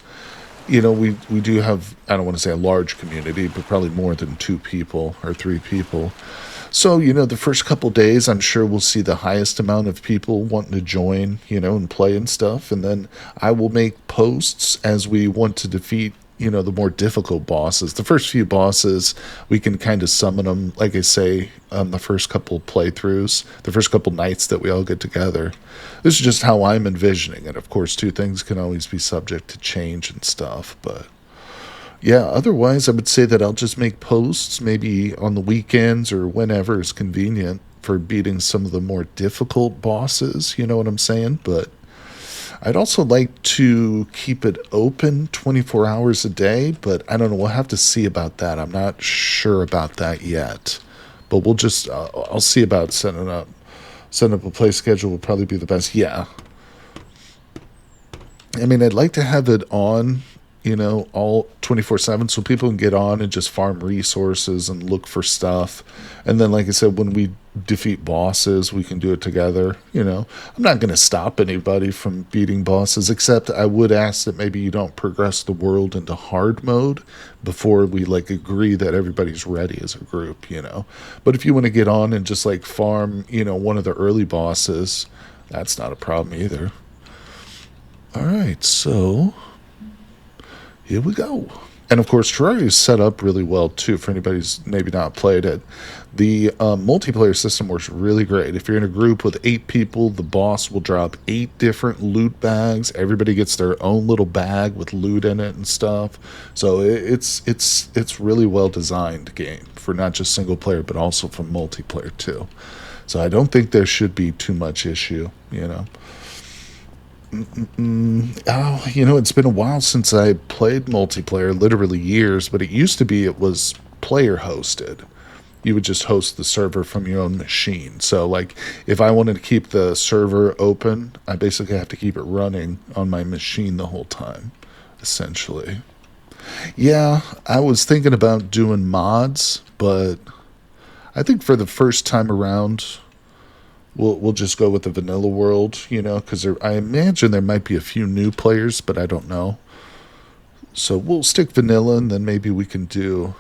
you know, we do have, I don't want to say a large community, but probably more than 2 people or 3 people. So, you know, the first couple days, I'm sure we'll see the highest amount of people wanting to join, you know, and play and stuff. And then I will make posts as we want to defeat, you know, the more difficult bosses. The first few bosses, we can kind of summon them, like I say, on the first couple playthroughs, the first couple nights that we all get together. This is just how I'm envisioning it. Of course, 2 things can always be subject to change and stuff, but yeah, otherwise I would say that I'll just make posts maybe on the weekends or whenever is convenient for beating some of the more difficult bosses, you know what I'm saying? But I'd also like to keep it open 24 hours a day, but I don't know. We'll have to see about that. I'm not sure about that yet, but we'll just, I'll see about setting up a play schedule will probably be the best. Yeah. I mean, I'd like to have it on, all 24/7 so people can get on and just farm resources and look for stuff. And then, like I said, when we defeat bosses, we can do it together. I'm not going to stop anybody from beating bosses, except I would ask that maybe you don't progress the world into hard mode before we like agree that everybody's ready as a group. But if you want to get on and just like farm, one of the early bosses, that's not a problem either. All right, so here we go. And of course, Terraria is set up really well too for anybody who's maybe not played it. The multiplayer system works really great. If you're in a group with 8 people, the boss will drop 8 different loot bags. Everybody gets their own little bag with loot in it and stuff. So it's really well designed game for not just single player but also for multiplayer too. So I don't think there should be too much issue. Oh, it's been a while since I played multiplayer, literally years, but it was player hosted. You would just host the server from your own machine. So, like, if I wanted to keep the server open, I basically have to keep it running on my machine the whole time, essentially. Yeah, I was thinking about doing mods, but I think for the first time around, we'll just go with the vanilla world, because I imagine there might be a few new players, but I don't know. So we'll stick vanilla, and then maybe we can do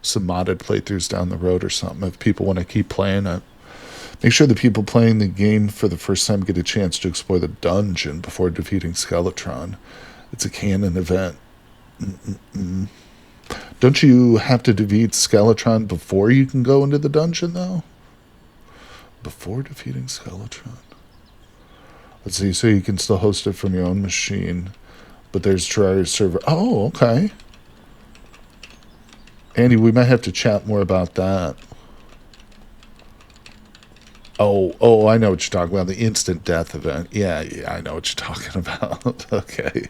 some modded playthroughs down the road or something if people want to keep playing it. Make sure the people playing the game for the first time get a chance to explore the dungeon before defeating Skeletron. It's a canon event. Don't you have to defeat Skeletron before you can go into the dungeon, though? Before defeating Skeletron. Let's see, so you can still host it from your own machine, but there's Terraria server. Oh, okay. Andy, we might have to chat more about that. Oh, I know what you're talking about. The instant death event. Yeah, I know what you're talking about. Okay.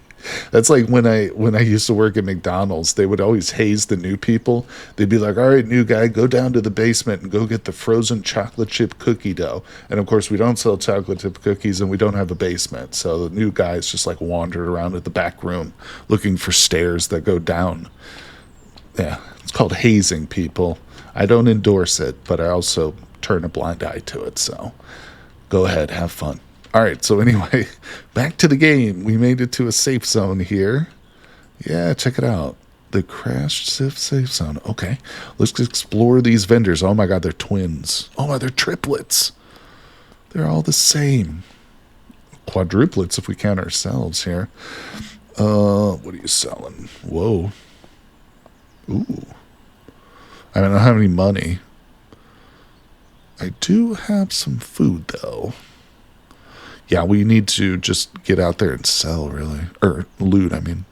That's like when I used to work at McDonald's, they would always haze the new people. They'd be like, all right, new guy, go down to the basement and go get the frozen chocolate chip cookie dough. And of course, we don't sell chocolate chip cookies and we don't have a basement. So the new guys just like wandered around at the back room looking for stairs that go down. Yeah, it's called hazing, people. I don't endorse it, but I also turn a blind eye to it. So go ahead, have fun. All right, so anyway, back to the game. We made it to a safe zone here. Yeah, check it out. The crashed safe zone. Okay, let's explore these vendors. Oh my god, they're twins. Oh, they're triplets. They're all the same. Quadruplets if we count ourselves here. What are you selling? Whoa. Ooh. I don't have any money. I do have some food, though. Yeah, we need to just get out there and sell, really. Or loot, I mean.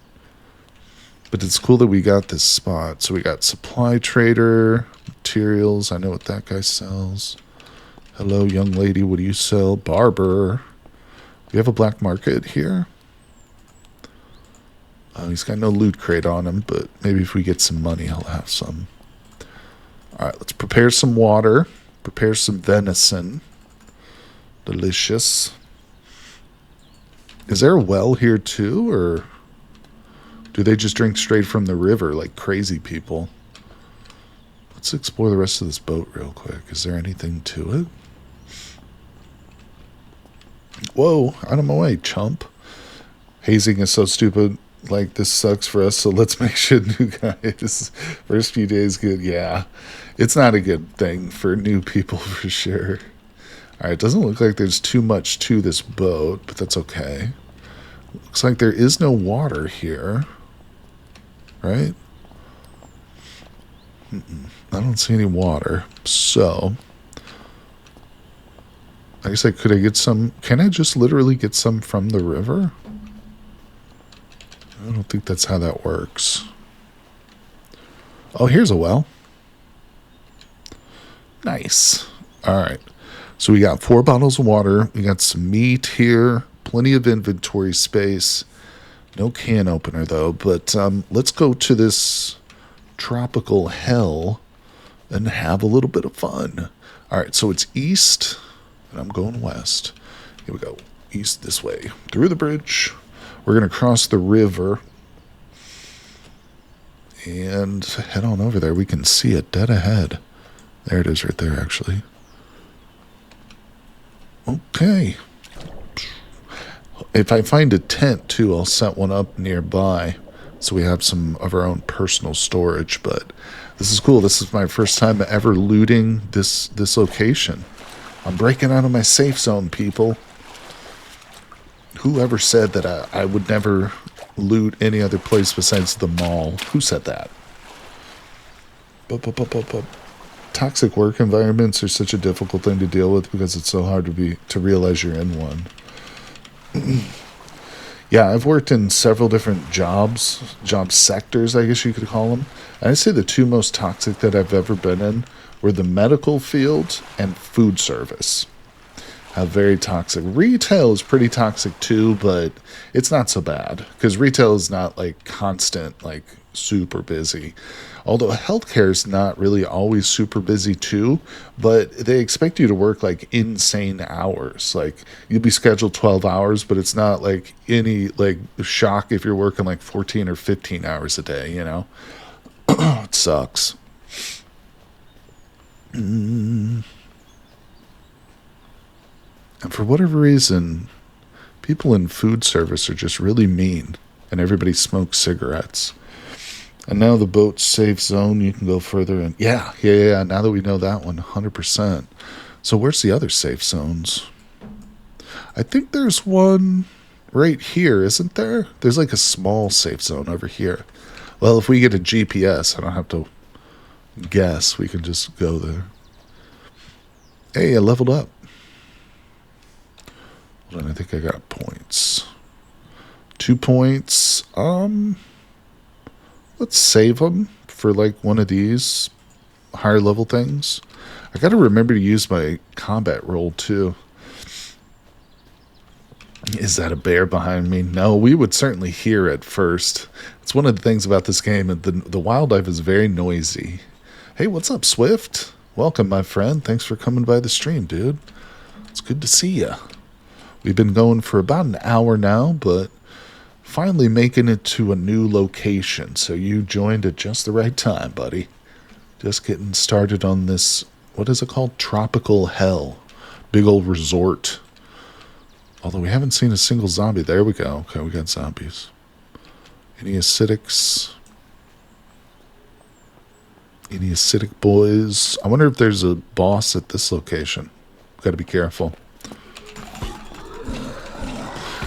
But it's cool that we got this spot. So we got supply trader, materials. I know what that guy sells. Hello, young lady. What do you sell? Barber. Do you have a black market here? He's got no loot crate on him, but maybe if we get some money, he'll have some. All right, let's prepare some water. Prepare some venison. Delicious. Is there a well here too, or do they just drink straight from the river like crazy people? Let's explore the rest of this boat real quick. Is there anything to it? Whoa, out of my way, chump. Hazing is so stupid. Like, this sucks for us, so let's make sure new guys. First few days good. Yeah, it's not a good thing for new people for sure. All right, it doesn't look like there's too much to this boat, but that's okay. Looks like there is no water here, right? I don't see any water, so I guess could I get some? Can I just literally get some from the river? I don't think that's how that works. Oh, here's a well. Nice. All right. So we got 4 bottles of water. We got some meat here. Plenty of inventory space. No can opener, though. But let's go to this tropical hell and have a little bit of fun. All right. So it's east, and I'm going west. Here we go. East this way. Through the bridge. We're going to cross the river and head on over there. We can see it dead ahead. There it is right there, actually. Okay. If I find a tent, too, I'll set one up nearby so we have some of our own personal storage. But this is cool. This is my first time ever looting this location. I'm breaking out of my safe zone, people. Whoever said that I would never loot any other place besides the mall? Who said that? Toxic work environments are such a difficult thing to deal with because it's so hard to realize you're in one. Yeah, I've worked in several different job sectors, I guess you could call them. And I'd say the two most toxic that I've ever been in were the medical field and food service. Very toxic. Retail is pretty toxic too, but it's not so bad because retail is not like constant, like super busy. Although healthcare is not really always super busy too, but they expect you to work like insane hours. Like you'll be scheduled 12 hours, but it's not like any like shock if you're working like 14 or 15 hours a day, you know? It sucks. And for whatever reason, people in food service are just really mean, and everybody smokes cigarettes. And now the boat's safe zone, you can go further in. Yeah, now that we know that one, 100%. So where's the other safe zones? I think there's one right here, isn't there? There's like a small safe zone over here. Well, if we get a GPS, I don't have to guess. We can just go there. Hey, I leveled up. Hold on, I think I got points. 2 points. Let's save them for like one of these higher level things. I got to remember to use my combat roll too. Is that a bear behind me? No, we would certainly hear it first. It's one of the things about this game. The wildlife is very noisy. Hey, what's up, Swift? Welcome, my friend. Thanks for coming by the stream, dude. It's good to see ya. We've been going for about an hour now, but finally making it to a new location. So you joined at just the right time, buddy. Just getting started on this, what is it called? Tropical Hell. Big old resort. Although we haven't seen a single zombie. There we go. Okay, we got zombies. Any acidics? Any acidic boys? I wonder if there's a boss at this location. Got to be careful.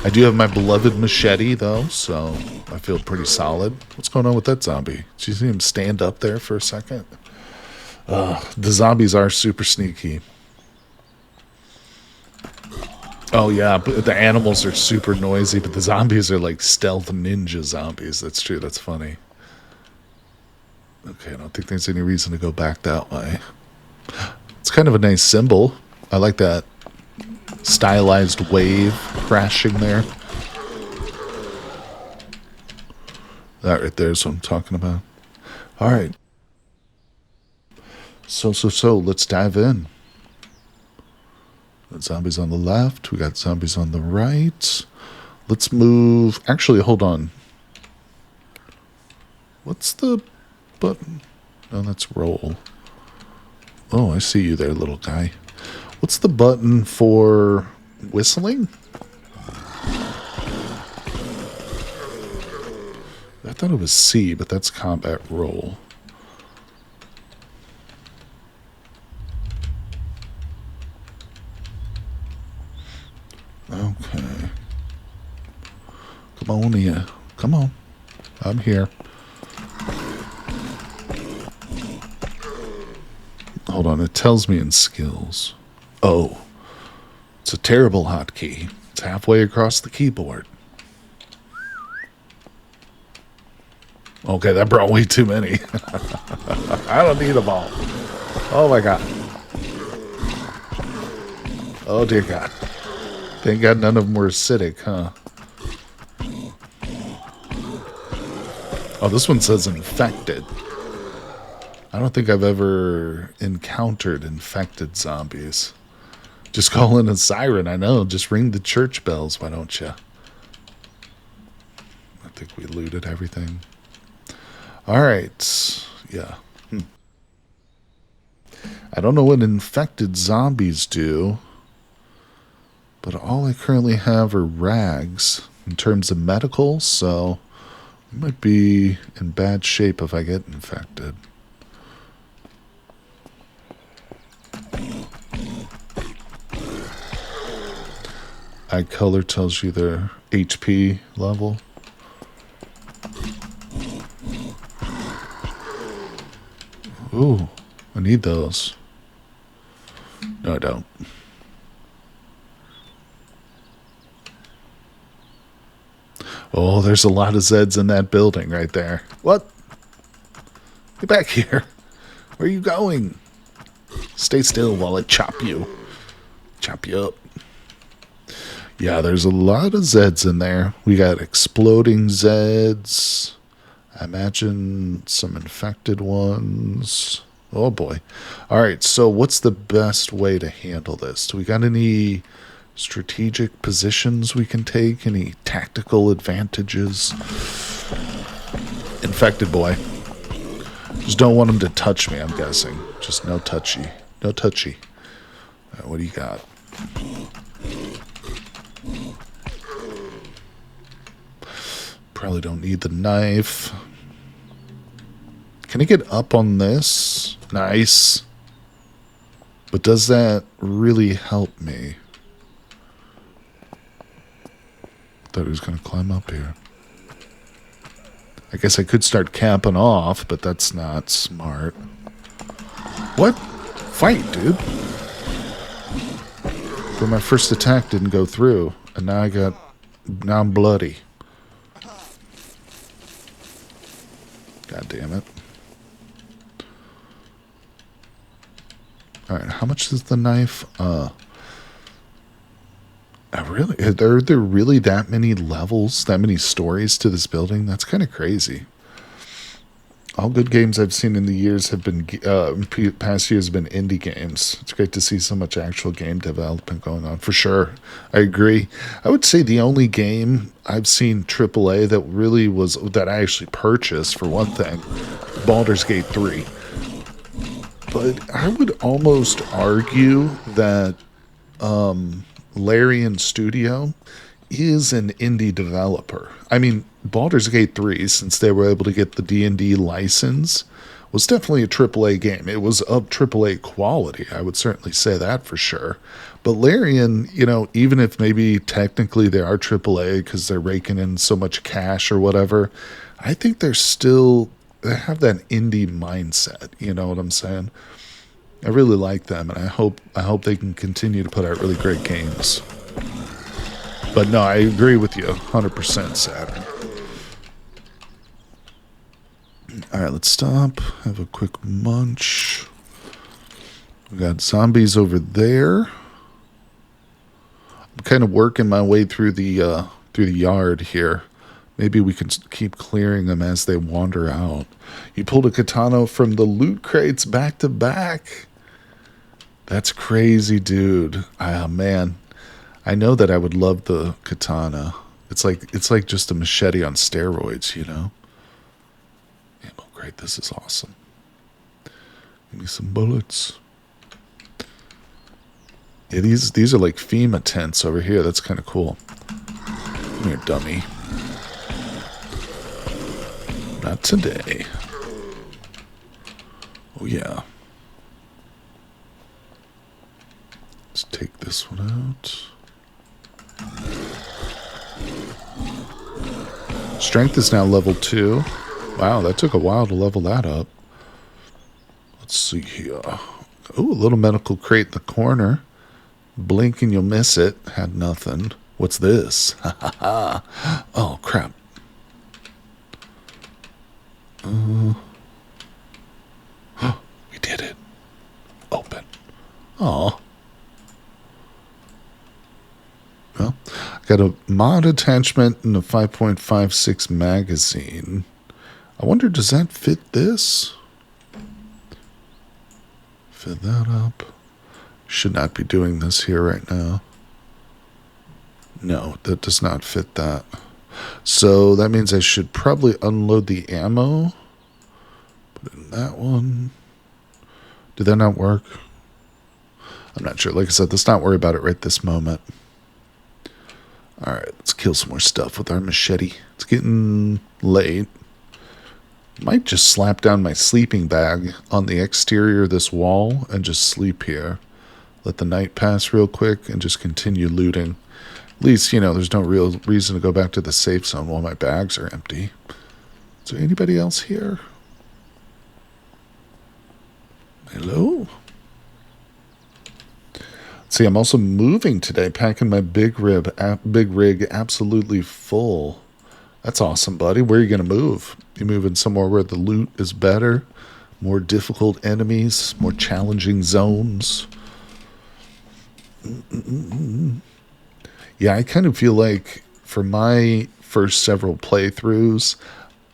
I do have my beloved machete, though, so I feel pretty solid. What's going on with that zombie? Did you see him stand up there for a second? The zombies are super sneaky. Oh, yeah, but the animals are super noisy, but the zombies are like stealth ninja zombies. That's true. That's funny. Okay, I don't think there's any reason to go back that way. It's kind of a nice symbol. I like that stylized wave crashing there. That right there is what I'm talking about. All right. So, let's dive in. Got zombies on the left. We got zombies on the right. Let's move. Actually, hold on. What's the button? Oh, that's roll. Oh, I see you there, little guy. What's the button for whistling? I thought it was C, but that's combat roll. Okay. Come on here. Come on. I'm here. Hold on, it tells me in skills. Oh, it's a terrible hotkey. It's halfway across the keyboard. Okay, that brought way too many. I don't need them all. Oh my god. Oh dear god. Thank god none of them were acidic, huh? Oh, this one says infected. I don't think I've ever encountered infected zombies. Just call in a siren, I know. Just ring the church bells, why don't you? think we looted everything. Alright. Yeah. I don't know what infected zombies do, but all I currently have are rags in terms of medical, so I might be in bad shape if I get infected. Eye color tells you their HP level. Ooh, I need those. No, I don't. Oh, there's a lot of Zeds in that building right there. What? Get back here. Where are you going? Stay still while I chop you. Chop you up. Yeah, there's a lot of Zeds in there. We got exploding Zeds. I imagine some infected ones. Oh boy. Alright, so what's the best way to handle this? Do we got any strategic positions we can take? Any tactical advantages? Infected boy. Just don't want him to touch me, I'm guessing. Just no touchy. No touchy. Alright, what do you got? Probably don't need the knife. Can I get up on this? Nice. But does that really help me? Thought he was going to climb up here. I guess I could start camping off, but that's not smart. What? Fight, dude. But my first attack didn't go through, and now I'm bloody. God damn it. Alright, how much is the knife? Really? Are there really that many levels, that many stories to this building? That's kind of crazy. All good games I've seen in the years have been, past years have been indie games. It's great to see so much actual game development going on, for sure. I agree. I would say the only game I've seen AAA that really was, that I actually purchased, for one thing, Baldur's Gate 3. But I would almost argue that Larian Studio is an indie developer. I mean, Baldur's Gate 3, since they were able to get the D&D license, was definitely a AAA game. It was of AAA quality. I would certainly say that for sure. But Larian, you know, even if maybe technically they are AAA because they're raking in so much cash or whatever, I think they have that indie mindset. You know what I'm saying? I really like them, and I hope they can continue to put out really great games. But no, I agree with you 100%, Saturn. Alright, let's stop. Have a quick munch. We got zombies over there. I'm kind of working my way through the yard here. Maybe we can keep clearing them as they wander out. You pulled a katana from the loot crates back to back. That's crazy, dude. Ah, man. I know that I would love the katana. It's like just a machete on steroids, you know? Ammo crate, this is awesome. Give me some bullets. Yeah, these are like FEMA tents over here. That's kind of cool. Come here, dummy. Not today. Oh, yeah. Let's take this one out. Strength is now level 2. Wow, that took a while to level that up. Let's see here. Oh, a little medical crate in the corner. Blink and you'll miss it. Had nothing. What's this? Ha ha ha. Oh, crap. We did it. Open. Aw. Well, I got a mod attachment and a 5.56 magazine. I wonder, does that fit this? Fit that up. Should not be doing this here right now. No, that does not fit that. So that means I should probably unload the ammo. Put it in that one. Did that not work? I'm not sure. Like I said, let's not worry about it right this moment. Alright, let's kill some more stuff with our machete. It's getting late. Might just slap down my sleeping bag on the exterior of this wall and just sleep here. Let the night pass real quick and just continue looting. At least, you know, there's no real reason to go back to the safe zone while my bags are empty. Is there anybody else here? Hello? See, I'm also moving today, packing my big rig absolutely full. That's awesome, buddy. Where are you going to move? You moving somewhere where the loot is better? More difficult enemies? More challenging zones? Yeah, I kind of feel like for my first several playthroughs,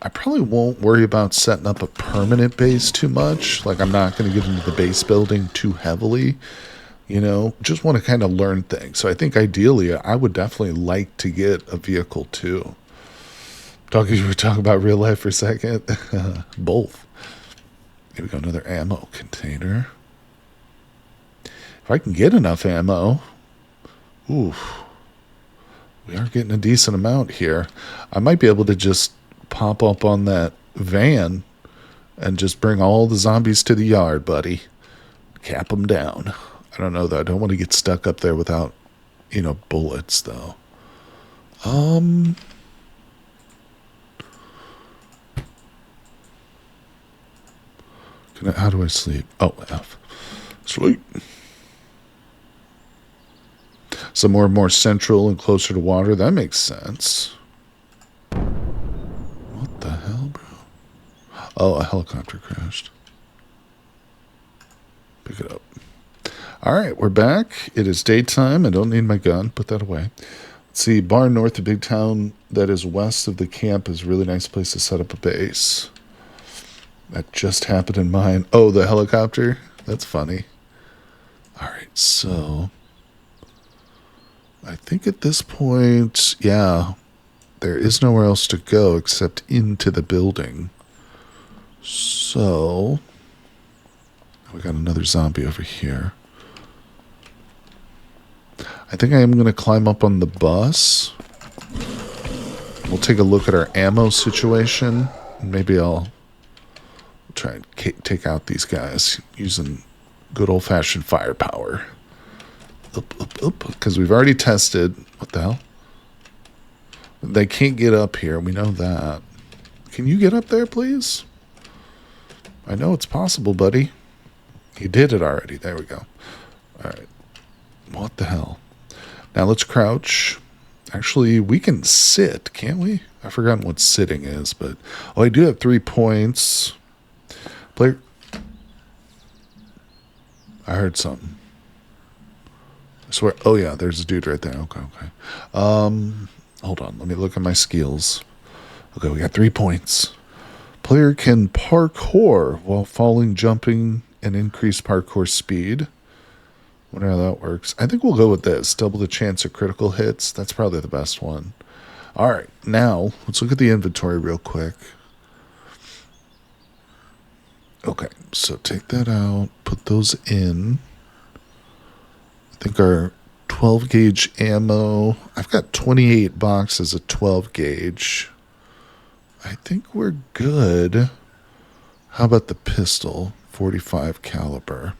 I probably won't worry about setting up a permanent base too much. Like, I'm not going to get into the base building too heavily. You know, just want to kind of learn things. So I think ideally, I would definitely like to get a vehicle too. We're talking about real life for a second. Both. Here we go, another ammo container. If I can get enough ammo, oof, we are getting a decent amount here. I might be able to just pop up on that van and just bring all the zombies to the yard, buddy. Cap them down. I don't know, though. I don't want to get stuck up there without, you know, bullets, though. How do I sleep? Oh, F. Sleep. So more central and closer to water. That makes sense. What the hell, bro? Oh, a helicopter crashed. Pick it up. All right, we're back. It is daytime. I don't need my gun. Put that away. Let's see. Bar north of Big Town that is west of the camp is a really nice place to set up a base. That just happened in mine. Oh, the helicopter? That's funny. All right, so I think at this point, yeah, there is nowhere else to go except into the building. So we got another zombie over here. I think I am going to climb up on the bus. We'll take a look at our ammo situation. Maybe I'll try and take out these guys using good old-fashioned firepower. Up, because we've already tested. What the hell? They can't get up here. We know that. Can you get up there, please? I know it's possible, buddy. You did it already. There we go. All right. What the hell? Now let's crouch. Actually, we can sit, can't we? I've forgotten what sitting is, but... Oh, I do have 3 points. Player... I heard something. I swear... Oh, yeah, there's a dude right there. Okay. Hold on. Let me look at my skills. Okay, we got 3 points. Player can parkour while falling, jumping, and increase parkour speed. Wonder how that works. I think we'll go with this. Double the chance of critical hits. That's probably the best one. All right, now let's look at the inventory real quick. Okay, so take that out. Put those in. I think our 12 gauge ammo. I've got 28 boxes of 12 gauge. I think we're good. How about the pistol? 45 caliber.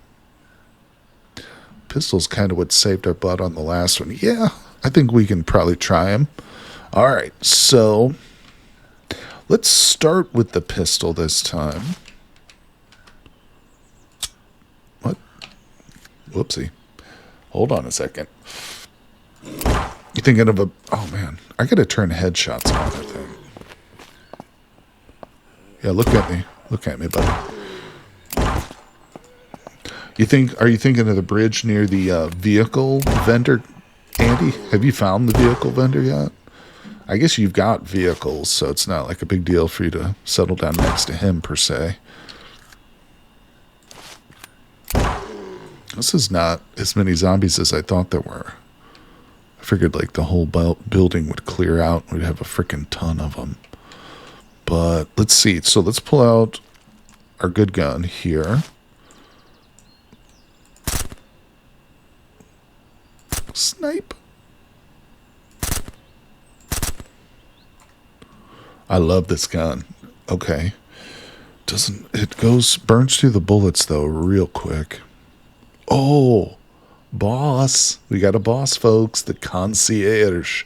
Pistol's kind of what saved our butt on the last one. Yeah, I think we can probably try him. All right, so let's start with the pistol this time. What? Whoopsie. Hold on a second. You thinking of a... Oh, man. I got to turn headshots on, I think. Yeah, look at me. Look at me, buddy. Are you thinking of the bridge near the vehicle vendor, Andy? Have you found the vehicle vendor yet? I guess you've got vehicles, so it's not like a big deal for you to settle down next to him, per se. This is not as many zombies as I thought there were. I figured like the whole building would clear out. We'd have a freaking ton of them. But let's see. So let's pull out our good gun here. Snipe. I love this gun. Okay. Burns through the bullets though real quick. Oh, boss. We got a boss, folks. The concierge.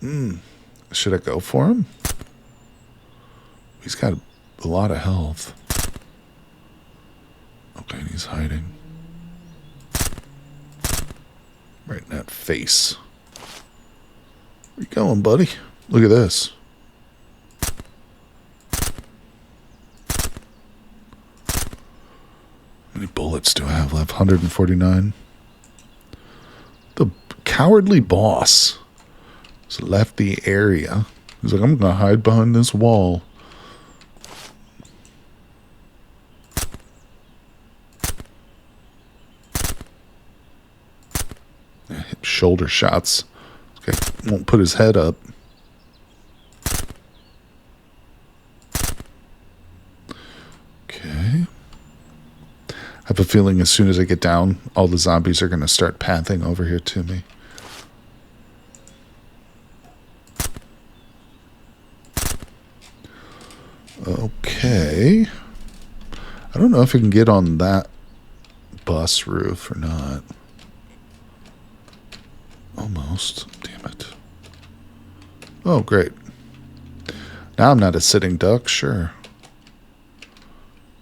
Should I go for him? He's got a lot of health. Okay, and he's hiding. Right in that face. Where you going, buddy? Look at this. How many bullets do I have left? 149. The cowardly boss has left the area. He's like, I'm going to hide behind this wall. Shoulder shots. Okay, won't put his head up. Okay. I have a feeling as soon as I get down, all the zombies are going to start pathing over here to me. Okay. I don't know if I can get on that bus roof or not. Almost. Damn it. Oh, great. Now I'm not a sitting duck. Sure.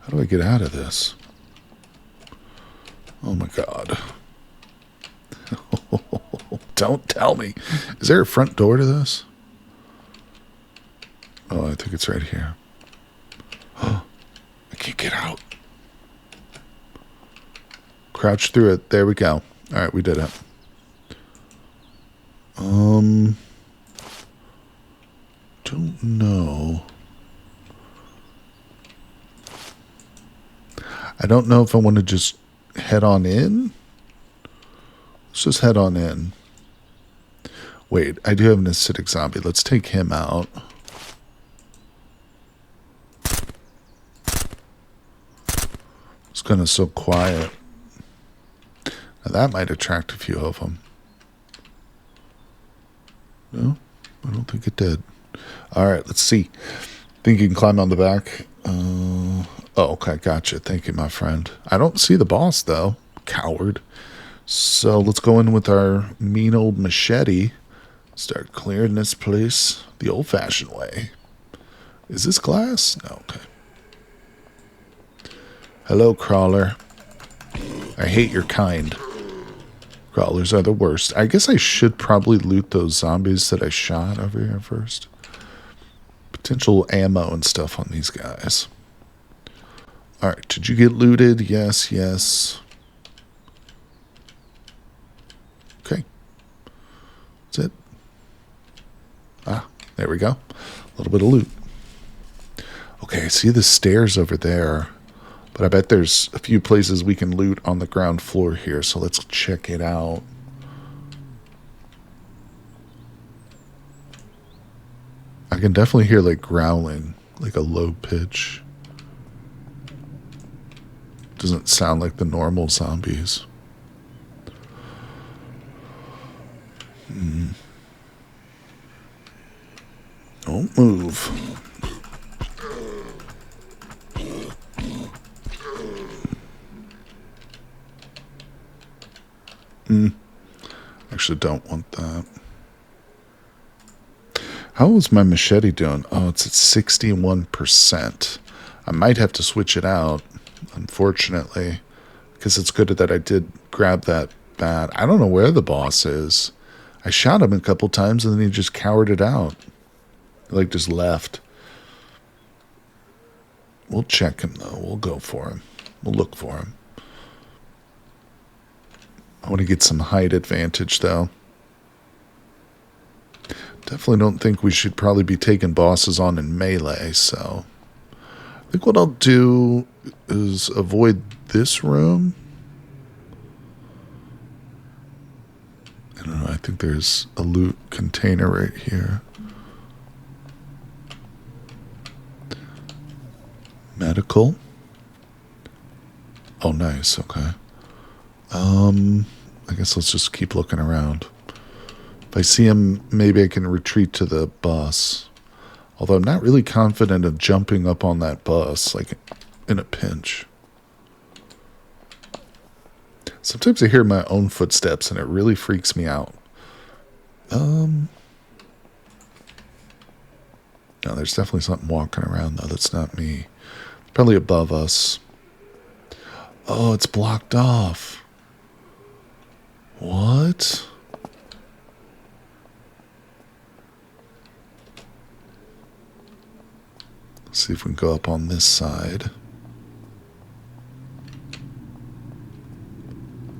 How do I get out of this? Oh, my God. Don't tell me. Is there a front door to this? Oh, I think it's right here. Oh, I can't get out. Crouch through it. There we go. All right, we did it. Don't know. I don't know if I want to just head on in. Let's just head on in. Wait, I do have an acidic zombie. Let's take him out. It's kind of so quiet. Now that might attract a few of them. No, I don't think it did. All right, let's see. Think you can climb on the back? Oh, okay, gotcha. Thank you, my friend. I don't see the boss, though. Coward. So let's go in with our mean old machete. Start clearing this place the old-fashioned way. Is this glass? No, okay. Hello, crawler. I hate your kind. Crawlers are the worst. I guess I should probably loot those zombies that I shot over here first. Potential ammo and stuff on these guys. Alright, did you get looted? Yes, yes. Okay. That's it. Ah, there we go. A little bit of loot. Okay, I see the stairs over there. But I bet there's a few places we can loot on the ground floor here, so let's check it out. I can definitely hear like growling, like a low pitch. Doesn't sound like the normal zombies. Don't move. Actually don't want that. How is my machete doing? Oh, it's at 61%. I might have to switch it out, unfortunately, because it's good that I did grab that bat. I don't know where the boss is. I shot him a couple times and then he just cowered it out. Like just left. We'll check him though. We'll go for him. We'll look for him. I want to get some height advantage, though. Definitely don't think we should probably be taking bosses on in melee, so... I think what I'll do is avoid this room. I don't know, think there's a loot container right here. Medical. Oh, nice. Okay. I guess let's just keep looking around. If I see him, maybe I can retreat to the bus. Although I'm not really confident of jumping up on that bus, like in a pinch. Sometimes I hear my own footsteps and it really freaks me out. No, there's definitely something walking around though. That's not me. Probably above us. Oh, it's blocked off. What? Let's see if we can go up on this side.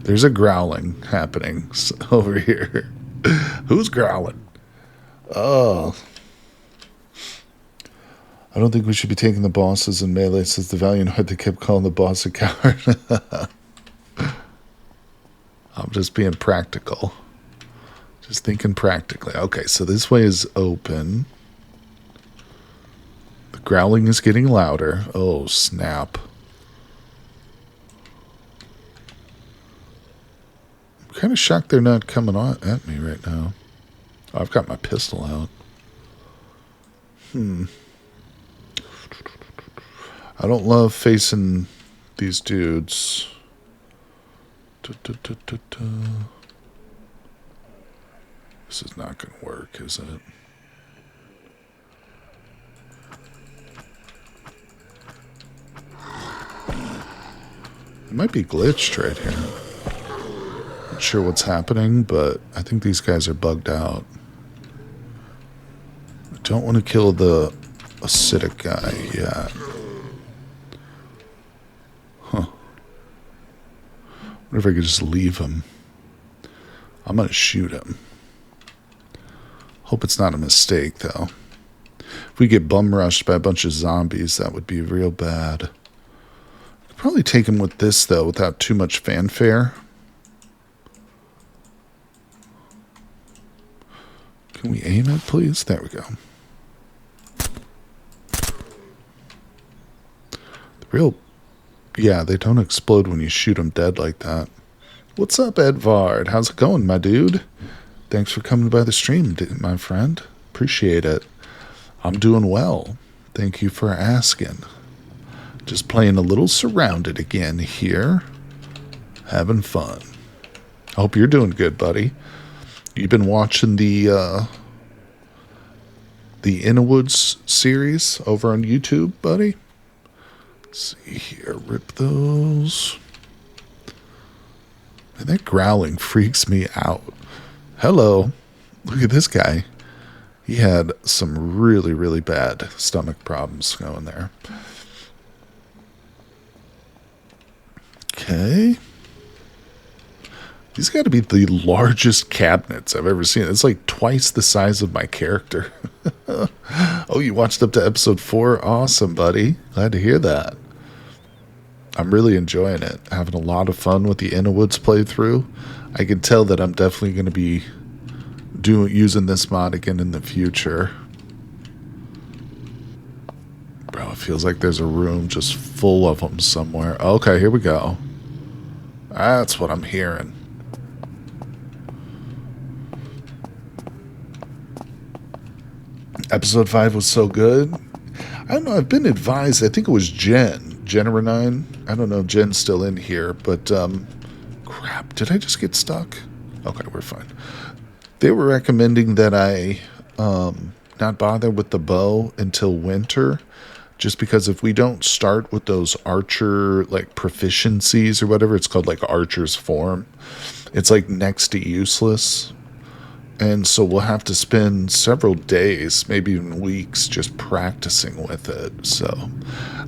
There's a growling happening over here. Who's growling? Oh. I don't think we should be taking the bosses in melee, says the valiant heart that kept calling the boss a coward. I'm just being practical. Just thinking practically. Okay, so this way is open. The growling is getting louder. Oh, snap. I'm kind of shocked they're not coming on at me right now. Oh, I've got my pistol out. I don't love facing these dudes. This is not going to work, is it? It might be glitched right here. Not sure what's happening, but I think these guys are bugged out. I don't want to kill the acidic guy yet. Huh. What if I could just leave him? I'm going to shoot him. Hope it's not a mistake, though. If we get bum rushed by a bunch of zombies, that would be real bad. I'd probably take him with this, though, without too much fanfare. Can we aim it, please? There we go. Yeah, they don't explode when you shoot them dead like that. What's up, Edvard? How's it going, my dude? Thanks for coming by the stream, my friend. Appreciate it. I'm doing well. Thank you for asking. Just playing a little Surrounded again here. Having fun. I hope you're doing good, buddy. You've been watching the In the Woods series over on YouTube, buddy? Let's see here. Rip those. And that growling freaks me out. Hello. Look at this guy. He had some really, really bad stomach problems going there. Okay. These got to be the largest cabinets I've ever seen. It's like twice the size of my character. Oh, you watched up to episode 4? Awesome, buddy. Glad to hear that. I'm really enjoying it. Having a lot of fun with the In the Woods playthrough. I can tell that I'm definitely going to be using this mod again in the future. Bro, it feels like there's a room just full of them somewhere. Okay, here we go. That's what I'm hearing. Episode 5 was so good. I don't know, I've been advised, I think it was Jenner9. I don't know if Jen's still in here, but crap, did I just get stuck? Okay, we're fine. They were recommending that I not bother with the bow until winter, just because if we don't start with those archer like proficiencies or whatever, it's called like archer's form, it's like next to useless. And so we'll have to spend several days, maybe even weeks, just practicing with it. So,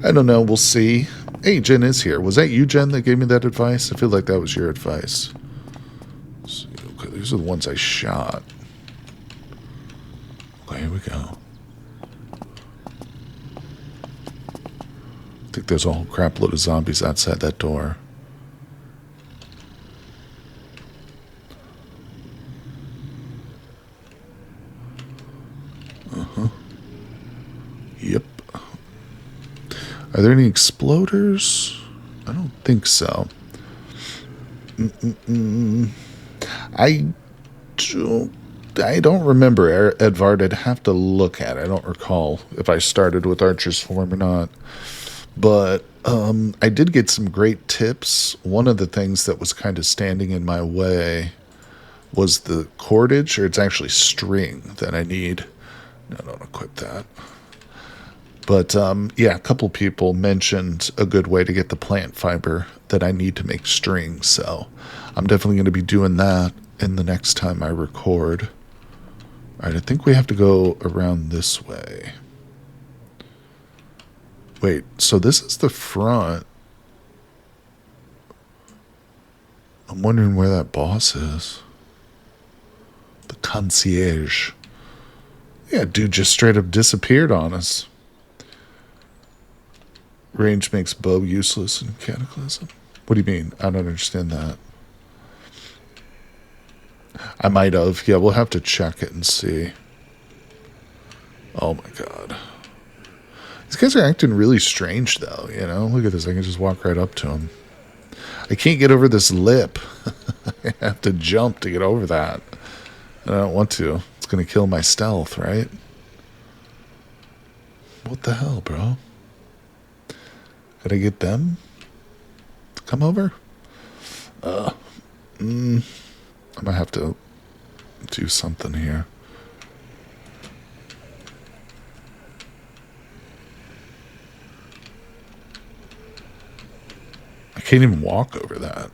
I don't know. We'll see. Hey, Jen is here. Was that you, Jen, that gave me that advice? I feel like that was your advice. Let's see. Okay, these are the ones I shot. Okay, here we go. I think there's a whole crap load of zombies outside that door. Are there any exploders? I don't think so. I don't remember, Edvard. I'd have to look at it. I don't recall if I started with Archer's Form or not. But I did get some great tips. One of the things that was kind of standing in my way was the cordage, or it's actually string that I need. No, don't equip that. But yeah, a couple people mentioned a good way to get the plant fiber that I need to make string. So I'm definitely going to be doing that in the next time I record. All right, I think we have to go around this way. Wait, so this is the front. I'm wondering where that boss is. The concierge. Yeah, dude just straight up disappeared on us. Range makes bow useless in Cataclysm. What do you mean? I don't understand that. I might have. Yeah, we'll have to check it and see. Oh my god. These guys are acting really strange, though, you know? Look at this. I can just walk right up to them. I can't get over this lip. I have to jump to get over that. And I don't want to. It's going to kill my stealth, right? What the hell, bro? Gotta get them? Come over? I might have to do something here. I can't even walk over that.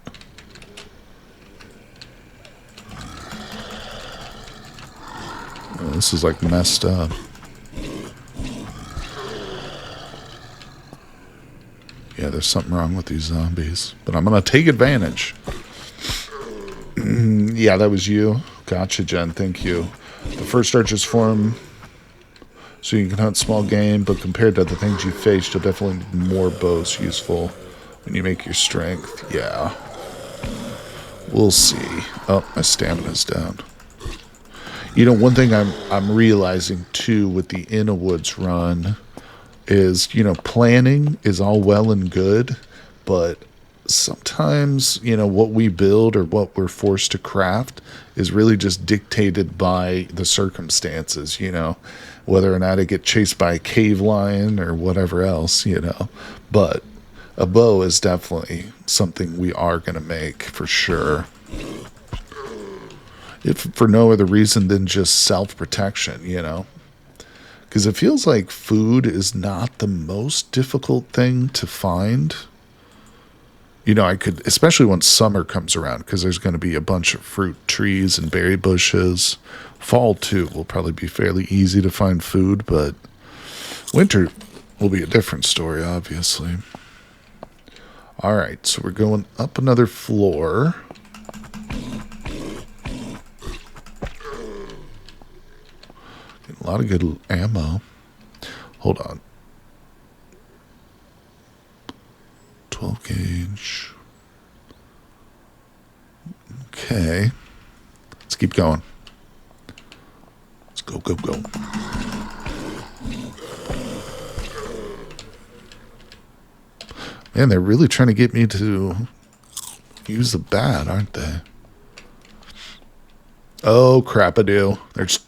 Oh, this is like messed up. Yeah, there's something wrong with these zombies. But I'm going to take advantage. Yeah, that was you. Gotcha, Jen. Thank you. The first Archer's Form, so you can hunt small game, but compared to the things you faced, you'll definitely need more bows useful when you make your strength. Yeah. We'll see. Oh, my stamina's down. You know, one thing I'm realizing, too, with the In a Woods run is, you know, planning is all well and good, but sometimes, you know, what we build or what we're forced to craft is really just dictated by the circumstances, you know, whether or not I get chased by a cave lion or whatever else, you know. But a bow is definitely something we are going to make for sure. If for no other reason than just self-protection, you know. Because it feels like food is not the most difficult thing to find. You know, I could, especially when summer comes around, because there's going to be a bunch of fruit trees and berry bushes. Fall, too, will probably be fairly easy to find food, but winter will be a different story, obviously. All right, so we're going up another floor. A lot of good ammo. Hold on. 12 gauge. Okay. Let's keep going. Let's go, go, go. Man, they're really trying to get me to use the bat, aren't they? Oh, crap, I do. They're just...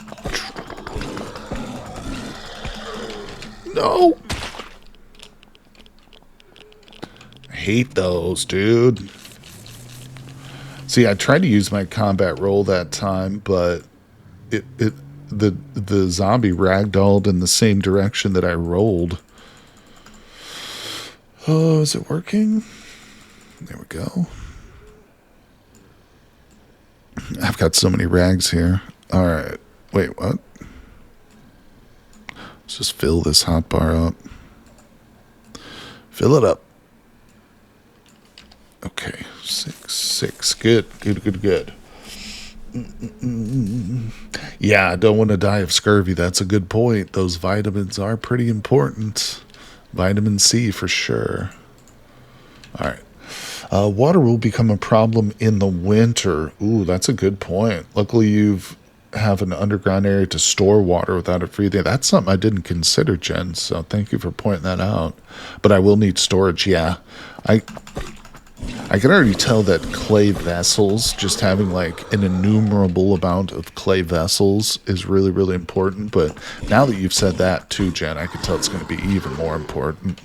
No! I hate those, dude. See, I tried to use my combat roll that time, but the zombie ragdolled in the same direction that I rolled. Oh, is it working? There we go. I've got so many rags here. All right. Wait, what? Let's just fill this hotbar up. Fill it up. Okay, 6. Good. Yeah, I don't want to die of scurvy. That's a good point. Those vitamins are pretty important. Vitamin C for sure. All right. Water will become a problem in the winter. Ooh, that's a good point. Luckily, you've have an underground area to store water without it freezing. That's something I didn't consider, Jen, so thank you for pointing that out. But I will need storage, yeah. I can already tell that clay vessels, just having like an innumerable amount of clay vessels is really, really important. But now that you've said that too, Jen, I can tell it's going to be even more important.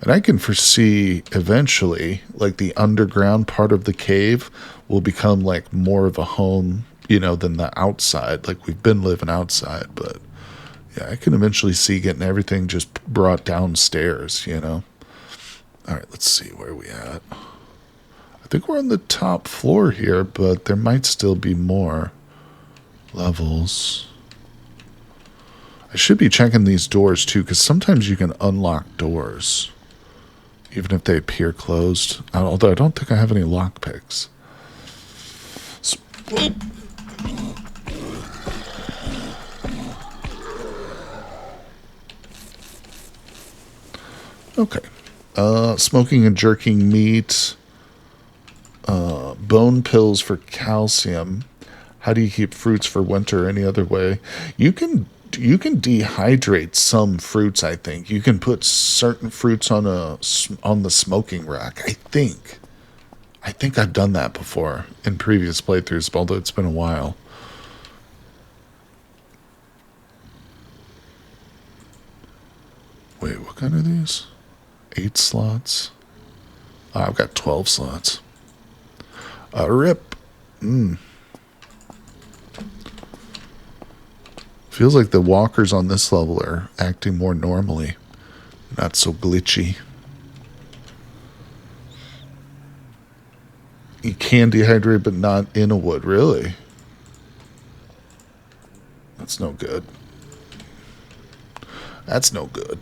And I can foresee eventually, like the underground part of the cave will become like more of a home, you know, than the outside. Like we've been living outside, but yeah, I can eventually see getting everything just brought downstairs, you know. All right, let's see where we at. I think we're on the top floor here, but there might still be more levels. I should be checking these doors too, because sometimes you can unlock doors, even if they appear closed. Although I don't think I have any lockpicks. Okay. Smoking and jerking meat. Bone pills for calcium. How do you keep fruits for winter any other way? You can dehydrate some fruits, I think. You can put certain fruits on the smoking rack. I think I've done that before in previous playthroughs, although it's been a while. Wait, what kind are these? 8 slots? Oh, I've got 12 slots. Rip. Feels like the walkers on this level are acting more normally. Not so glitchy. You can dehydrate, but not in a wood. Really? That's no good. That's no good.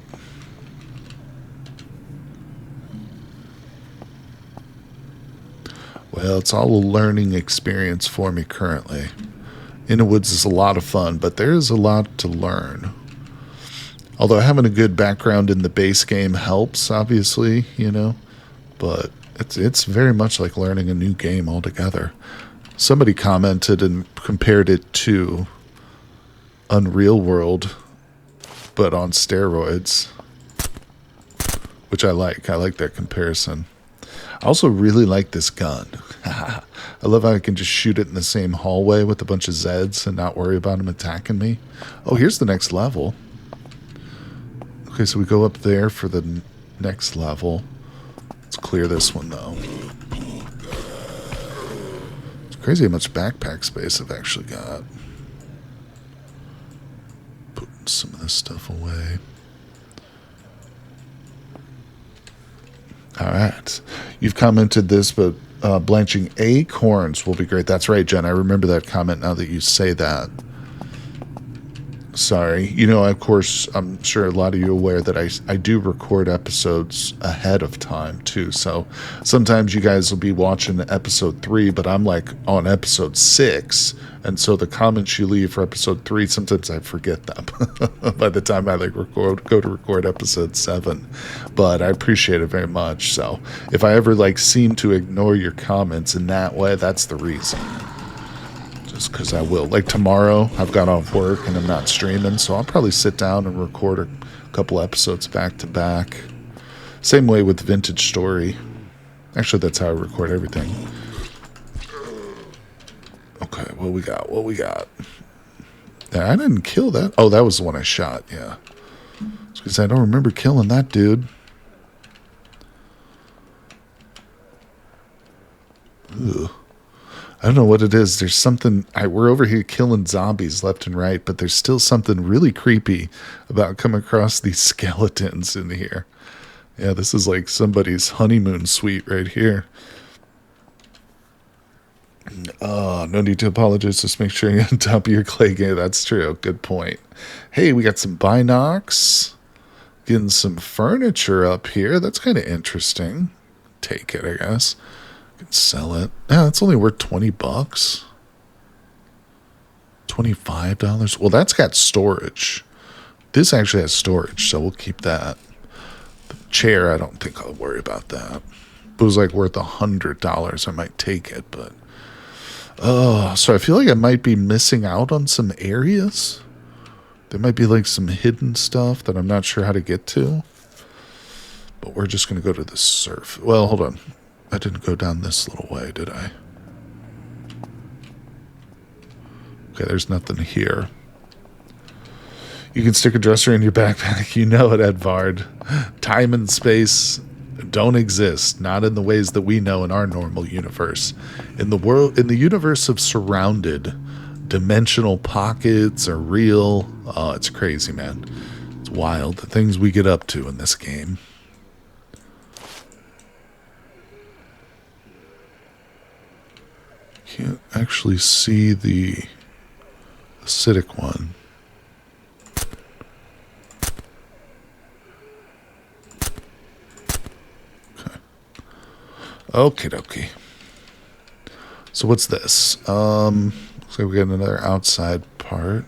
Well, it's all a learning experience for me currently. In the Woods is a lot of fun, but there is a lot to learn. Although having a good background in the base game helps, obviously, you know, but it's very much like learning a new game altogether. Somebody commented and compared it to Unreal World, but on steroids, which I like. I like that comparison. I also really like this gun. I love how I can just shoot it in the same hallway with a bunch of Zeds and not worry about them attacking me. Oh, here's the next level. Okay, so we go up there for the next level. Let's clear this one, though. It's crazy how much backpack space I've actually got. Putting some of this stuff away. All right. You've commented this, but blanching acorns will be great. That's right, Jen. I remember that comment now that you say that. Sorry. You know, of course, I'm sure a lot of you are aware that I do record episodes ahead of time, too. So sometimes you guys will be watching episode 3, but I'm like on episode 6. And so the comments you leave for episode 3, sometimes I forget them by the time I like go to record episode 7. But I appreciate it very much. So if I ever like seem to ignore your comments in that way, that's the reason. Just because I will. Like tomorrow, I've got off work and I'm not streaming, so I'll probably sit down and record a couple episodes back to back. Same way with Vintage Story. Actually, that's how I record everything. Okay, what we got? What we got? I didn't kill that. Oh, that was the one I shot, yeah. Because I don't remember killing that dude. Ugh. I don't know what it is. There's something... we're over here killing zombies left and right, but there's still something really creepy about coming across these skeletons in here. Yeah, this is like somebody's honeymoon suite right here. Oh, no need to apologize. Just make sure you're on top of your clay game. That's true. Good point. Hey, we got some binocs. Getting some furniture up here. That's kind of interesting. Take it, I guess. Can sell it. Yeah, it's only worth $20. $25. Well, that's got storage. This actually has storage, so we'll keep that. The chair, I don't think I'll worry about that. If it was like worth $100, I might take it, but Oh, so I feel like I might be missing out on some areas. There might be like some hidden stuff that I'm not sure how to get to. But we're just going to go to the surf. Well, hold on. I didn't go down this little way, did I? Okay, there's nothing here. You can stick a dresser in your backpack. You know it, Edvard. Time and space don't exist, not in the ways that we know in our normal universe. In the universe of Surrounded, dimensional pockets are real. Oh, it's crazy, man. It's wild, the things we get up to in this game. Can't actually see the acidic one. Okay, dokie. So what's this? Looks like we got another outside part.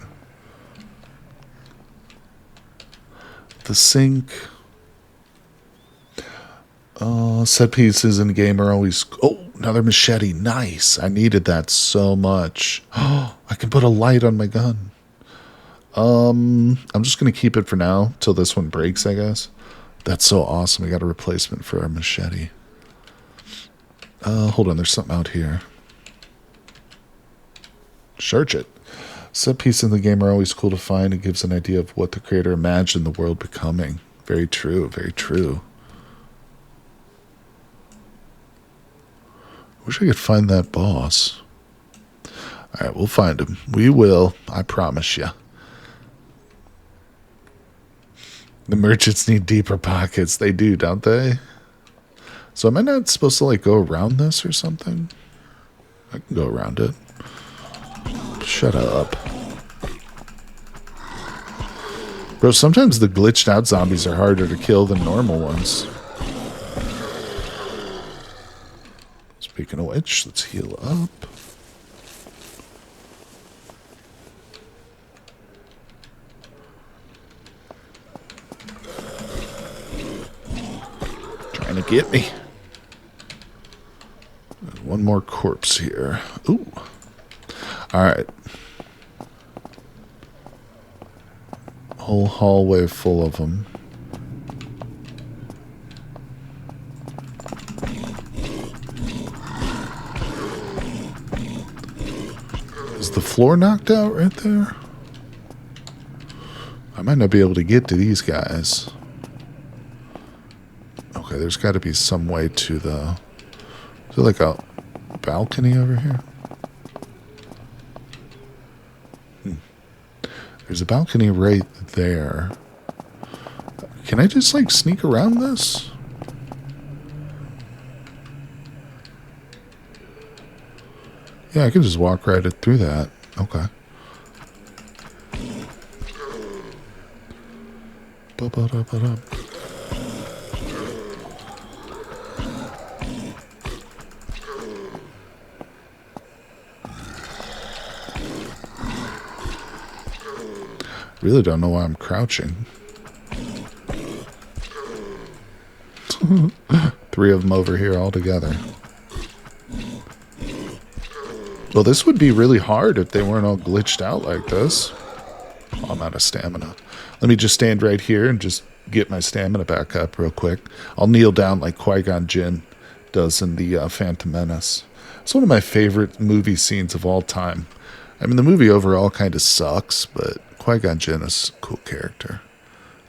The sink. Set pieces in the game are always... Oh, another machete. Nice. I needed that so much. Oh, I can put a light on my gun. I'm just going to keep it for now till this one breaks, I guess. That's so awesome. We got a replacement for our machete. Hold on, there's something out here. Search it. Set pieces in the game are always cool to find. It gives an idea of what the creator imagined the world becoming. Very true, very true. Wish I could find that boss. Alright, we'll find him. We will, I promise you. The merchants need deeper pockets. They do, don't they? So am I not supposed to, like, go around this or something? I can go around it. Shut up. Bro, sometimes the glitched out zombies are harder to kill than normal ones. Speaking of which, let's heal up. Trying to get me. There's one more corpse here. Ooh. Alright. Whole hallway full of them. Is the floor knocked out right there? I might not be able to get to these guys. Okay, there's got to be some way to the... Is there like a balcony over here? There's a balcony right there. Can I just, like, sneak around this? Yeah, I can just walk right through that. Okay. Ba-ba-da-ba-da. Really don't know why I'm crouching. 3 of them over here all together. Well, this would be really hard if they weren't all glitched out like this. Oh, I'm out of stamina. Let me just stand right here and just get my stamina back up real quick. I'll kneel down like Qui-Gon Jinn does in the Phantom Menace. It's one of my favorite movie scenes of all time. I mean, the movie overall kind of sucks, but Qui-Gon Jinn is a cool character.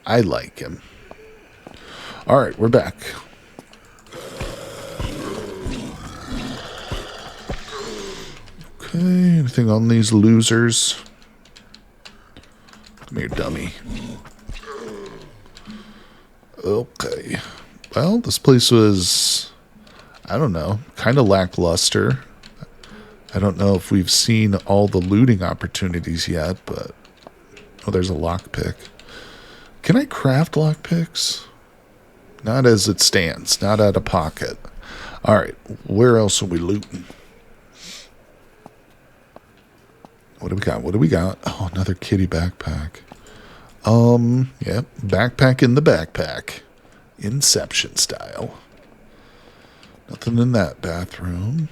I like him. Alright, we're back. Okay, anything on these losers? Come here, dummy. Okay. Well, this place was, I don't know, kind of lackluster. I don't know if we've seen all the looting opportunities yet, but... Oh, there's a lockpick. Can I craft lockpicks? Not as it stands. Not out of pocket. Alright, where else are we looting? What do we got? What do we got? Oh, another kitty backpack. Yep. Backpack in the backpack. Inception style. Nothing in that bathroom.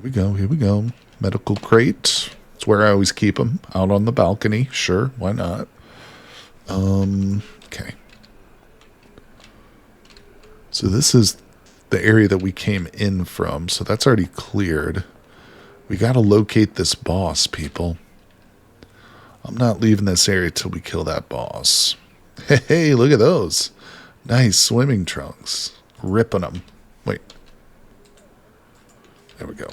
Here we go. Here we go. Medical crate. It's where I always keep them. Out on the balcony. Sure. Why not? Okay. So this is the area that we came in from. So that's already cleared. We got to locate this boss, people. I'm not leaving this area till we kill that boss. Hey, look at those. Nice swimming trunks. Ripping them. Wait. There we go.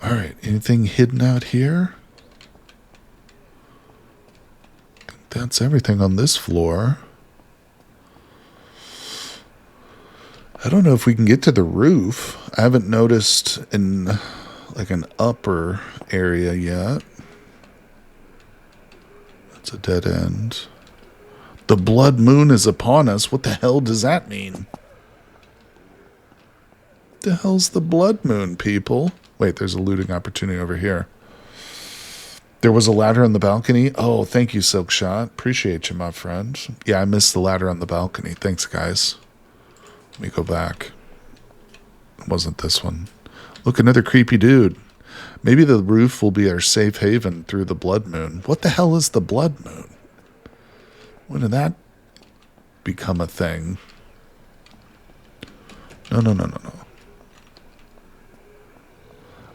All right. Anything hidden out here? That's everything on this floor. I don't know if we can get to the roof. I haven't noticed in like an upper area yet. It's a dead end. The blood moon is upon us. What the hell does that mean? The hell's the blood moon, people? Wait, there's a looting opportunity over here. There was a ladder on the balcony. Oh, thank you, Silkshot. Appreciate you, my friend. Yeah, I missed the ladder on the balcony. Thanks, guys. Let me go back. It wasn't this one. Look, another creepy dude. Maybe the roof will be our safe haven through the blood moon. What the hell is the blood moon? When did that become a thing? No.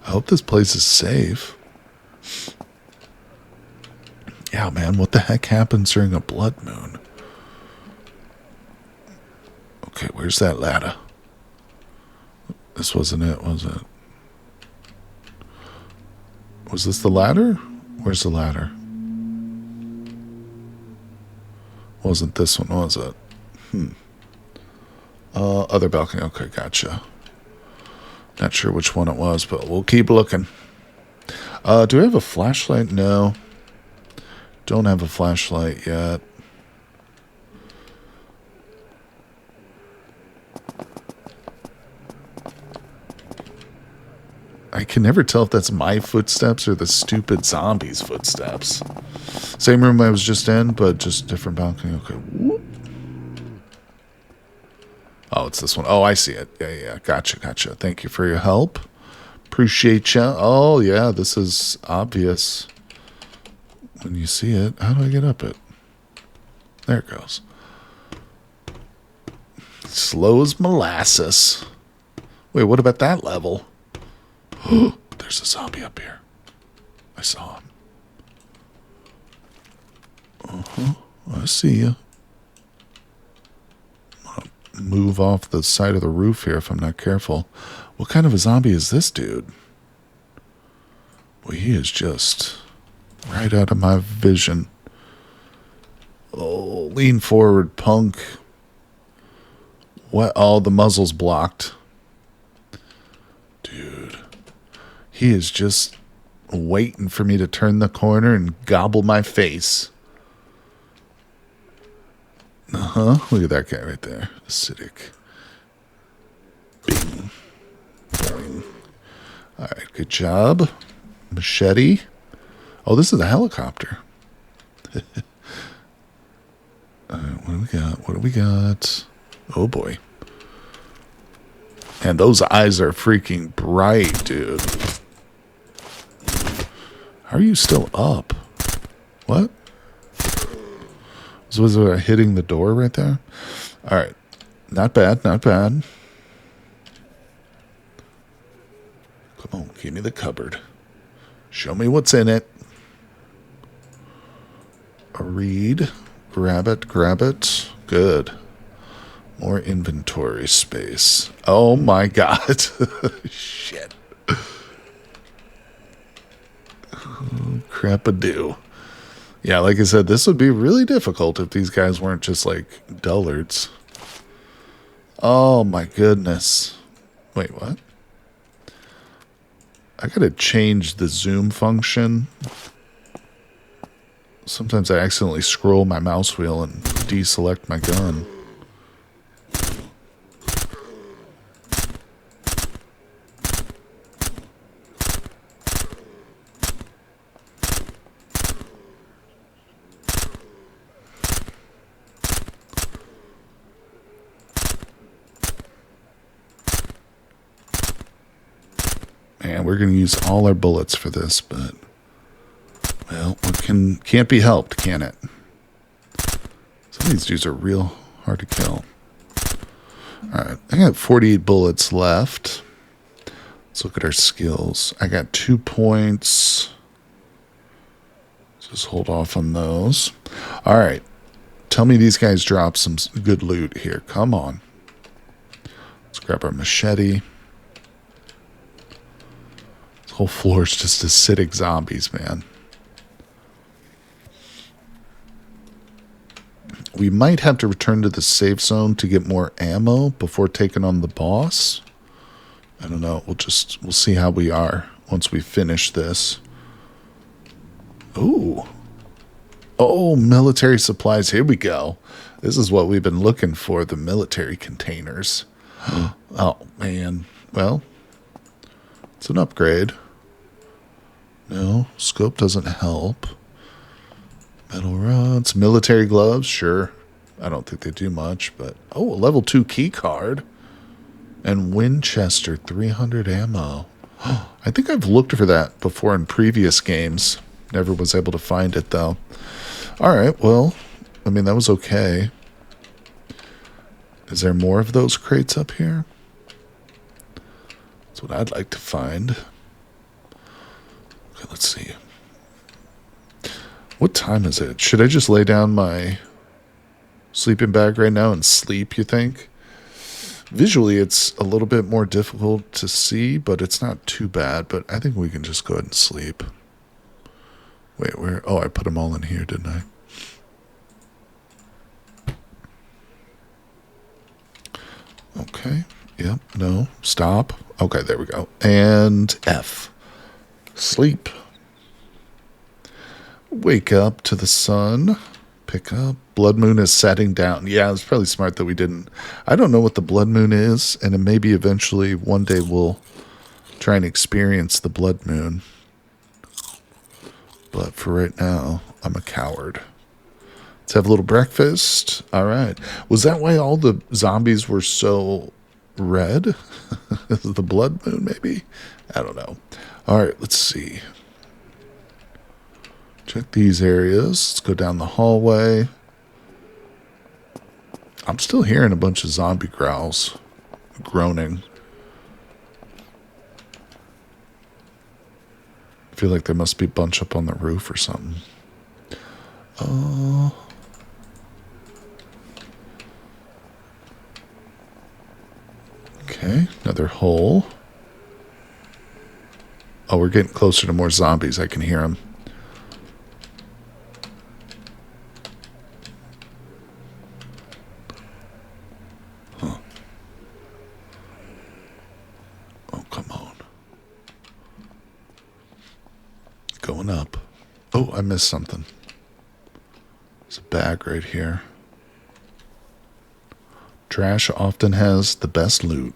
I hope this place is safe. Yeah, man, what the heck happens during a blood moon? Okay, where's that ladder? This wasn't it, was it? Was this the ladder? Where's the ladder? Wasn't this one, was it? Other balcony. Okay, gotcha. Not sure which one it was, but we'll keep looking. Do I have a flashlight? No. Don't have a flashlight yet. I can never tell if that's my footsteps or the stupid zombie's footsteps. Same room I was just in, but just different balcony. Okay. Whoop. Oh, it's this one. Oh, I see it. Yeah. Gotcha. Thank you for your help. Appreciate you. Oh, yeah, this is obvious when you see it. How do I get up it? There it goes. Slow as molasses. Wait, what about that level? There's a zombie up here. I saw him. I see you. Move off the side of the roof here if I'm not careful. What kind of a zombie is this dude? Well, he is just right out of my vision. Oh, lean forward, punk. What? Oh, the muzzle's blocked. Dude. He is just waiting for me to turn the corner and gobble my face. Look at that guy right there. Acidic. Bing. Boing. Alright, good job. Machete. Oh, this is a helicopter. Alright, what do we got? Oh boy. And those eyes are freaking bright, dude. How are you still up? What? So was it hitting the door right there? All right. Not bad. Come on, give me the cupboard. Show me what's in it. A read. Grab it. Good. More inventory space. Oh my god. Shit. Oh, crap-a-doo. Yeah, like I said, this would be really difficult if these guys weren't just like dullards. Oh my goodness. Wait, what? I gotta change the zoom function. Sometimes I accidentally scroll my mouse wheel and deselect my gun. And we're going to use all our bullets for this, but, well, it can't be helped, can it? Some of these dudes are real hard to kill. Alright, I got 48 bullets left. Let's look at our skills. I got 2 points. Just hold off on those. Alright, tell me these guys drop some good loot here. Come on. Let's grab our machete. This whole floor is just acidic zombies, man. We might have to return to the safe zone to get more ammo before taking on the boss. I don't know. We'll see how we are once we finish this. Ooh. Oh, military supplies. Here we go. This is what we've been looking for, the military containers. Oh, man. Well, it's an upgrade. No, scope doesn't help. Metal rods, military gloves, sure. I don't think they do much, but... Oh, a level 2 key card. And Winchester, 300 ammo. I think I've looked for that before in previous games. Never was able to find it, though. Alright, well, I mean, that was okay. Is there more of those crates up here? That's what I'd like to find. Okay, let's see. What time is it? Should I just lay down my sleeping bag right now and sleep, you think? Visually, it's a little bit more difficult to see, but it's not too bad. But I think we can just go ahead and sleep. Wait, where? Oh, I put them all in here, didn't I? Okay. Yep. No. Stop. Okay, there we go. And F. Sleep. Wake up to the sun. Pick up. Blood moon is setting down. Yeah, it's probably smart that we didn't. I don't know what the blood moon is, and it maybe eventually one day we'll try and experience the blood moon. But for right now, I'm a coward. Let's have a little breakfast. All right. Was that why all the zombies were so red? The blood moon, maybe? I don't know. All right, let's see. Check these areas. Let's go down the hallway. I'm still hearing a bunch of zombie growls. Groaning. I feel like there must be a bunch up on the roof or something. Okay, another hole. Oh, we're getting closer to more zombies. I can hear them. Going up. Oh, I missed something. There's a bag right here. Trash often has the best loot.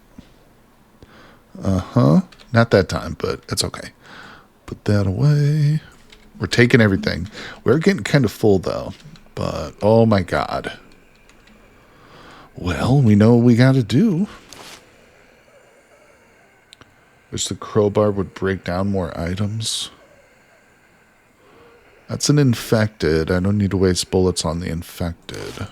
Uh-huh. Not that time, but it's okay. Put that away. We're taking everything. We're getting kind of full, though. But, oh my God. Well, we know what we got to do. Wish the crowbar would break down more items. That's an infected. I don't need to waste bullets on the infected.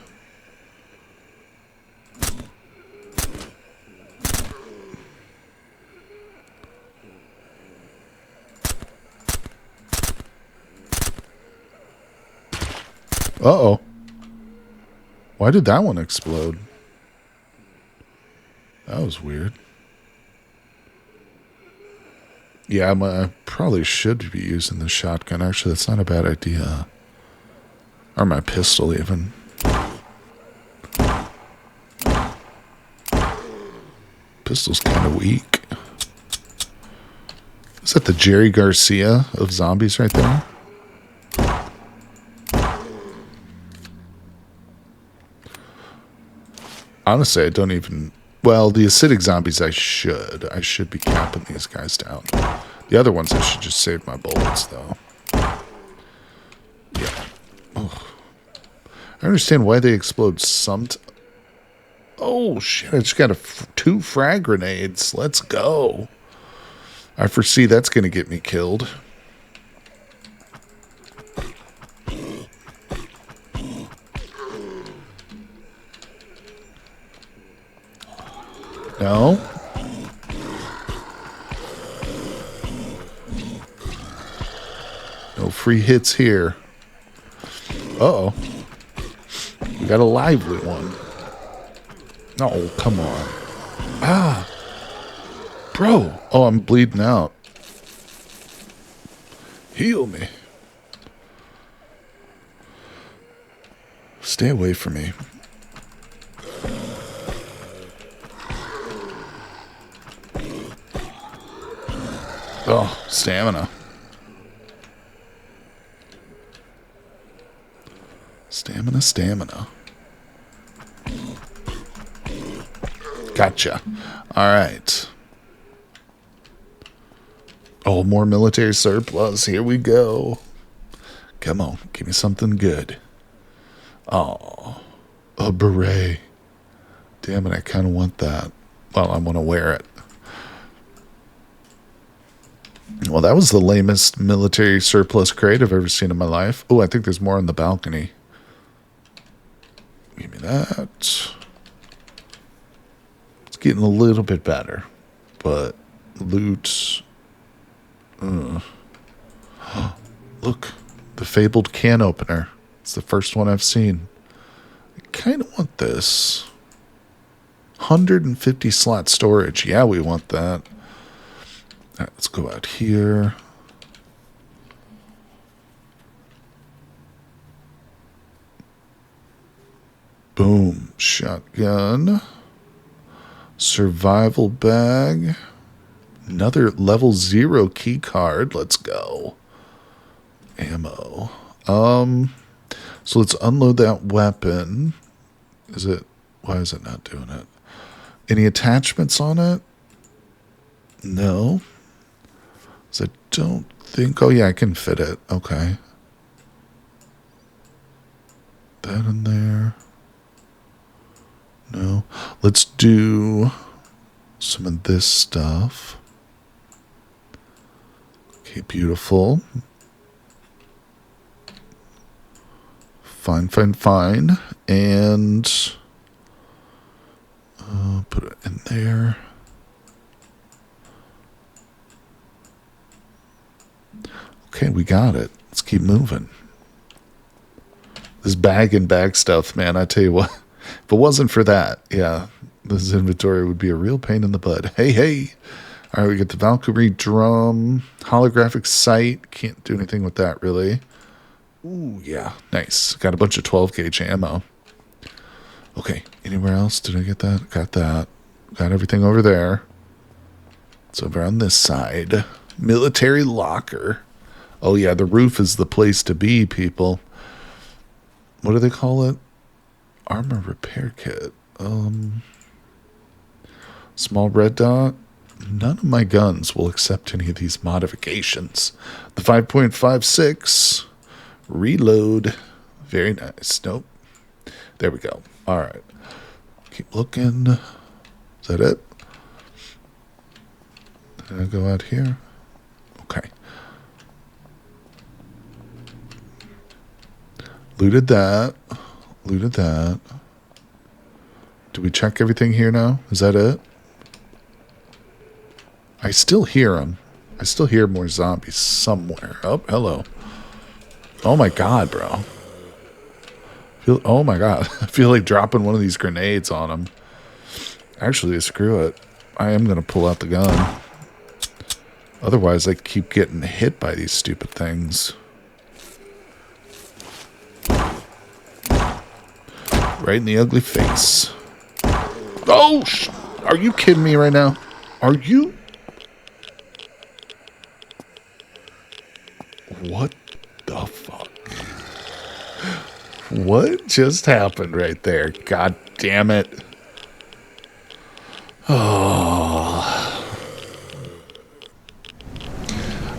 Uh-oh. Why did that one explode? That was weird. Yeah, I probably should be using the shotgun. Actually, that's not a bad idea. Or my pistol, even. Pistol's kind of weak. Is that the Jerry Garcia of zombies right there? Honestly, I don't even... Well, the acidic zombies, I should be capping these guys down. The other ones, I should just save my bullets, though. Yeah. Oh. I understand why they explode Oh, shit. I just got 2 frag grenades. Let's go. I foresee that's going to get me killed. No. No free hits here. Uh-oh. We got a lively one. Oh, come on. Ah. Bro. Oh, I'm bleeding out. Heal me. Stay away from me. Oh, stamina. Stamina. Gotcha. All right. Oh, more military surplus. Here we go. Come on. Give me something good. Oh, a beret. Damn it. I kind of want that. Well, I want to wear it. Well, that was the lamest military surplus crate I've ever seen in my life. Oh, I think there's more on the balcony. Give me that. It's getting a little bit better. But loot. Look. The fabled can opener. It's the first one I've seen. I kind of want this. 150 slot storage. Yeah, we want that. All right, let's go out here. Boom. Shotgun. Survival bag. Another level 0 key card. Let's go. Ammo. So let's unload that weapon. Why is it not doing it? Any attachments on it? No. So I don't think... Oh, yeah, I can fit it. Okay. That in there. No. Let's do some of this stuff. Okay, beautiful. Fine. And put it in there. Okay, we got it. Let's keep moving. This bag and bag stuff, man, I tell you what. If it wasn't for that, yeah, this inventory would be a real pain in the butt. Hey. All right, we get the Valkyrie drum. Holographic sight. Can't do anything with that, really. Ooh, yeah. Nice. Got a bunch of 12 gauge ammo. Okay. Anywhere else? Did I get that? Got that. Got everything over there. It's over on this side. Military locker. Oh, yeah. The roof is the place to be, people. What do they call it? Armor repair kit. Small red dot. None of my guns will accept any of these modifications. The 5.56. Reload. Very nice. Nope. There we go. All right. Keep looking. Is that it? Did I go out here? Okay. Looted that. Do we check everything here now? Is that it? I still hear them. I still hear more zombies somewhere. Oh, hello. Oh my god, bro. Oh my god. I feel like dropping one of these grenades on them. Actually, screw it. I am going to pull out the gun. Otherwise, I keep getting hit by these stupid things. Right in the ugly face. Oh, are you kidding me right now? Are you? What the fuck? What just happened right there? God damn it. Oh.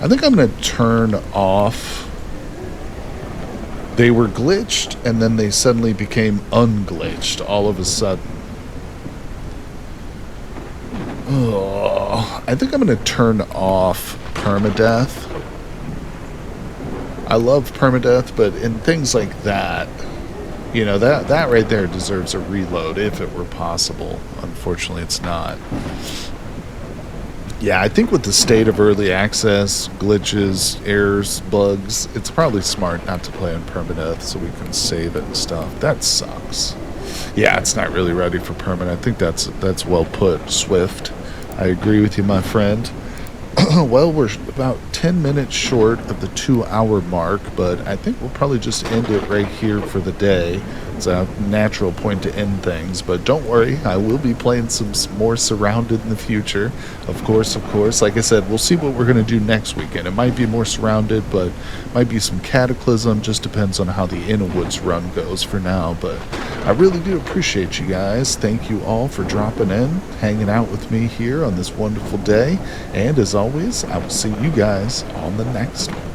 I think I'm going to turn off. They were glitched, and then they suddenly became unglitched all of a sudden. Oh, I think I'm going to turn off permadeath. I love permadeath, but in things like that, you know, that right there deserves a reload if it were possible. Unfortunately, it's not. Yeah, I think with the state of early access, glitches, errors, bugs, it's probably smart not to play on permadeath so we can save it and stuff. That sucks. Yeah, it's not really ready for permanent. I think that's well put, Swift. I agree with you, my friend. Well, we're about 10 minutes short of the 2-hour mark, but I think we'll probably just end it right here for the day. It's a natural point to end things, but don't worry, I will be playing some more Surrounded in the future. Of course. Like I said, we'll see what we're going to do next weekend. It might be more Surrounded, but might be some Cataclysm. Just depends on how the Innowoods run goes for now, but I really do appreciate you guys. Thank you all for dropping in, hanging out with me here on this wonderful day, and as always, I will see you guys on the next one.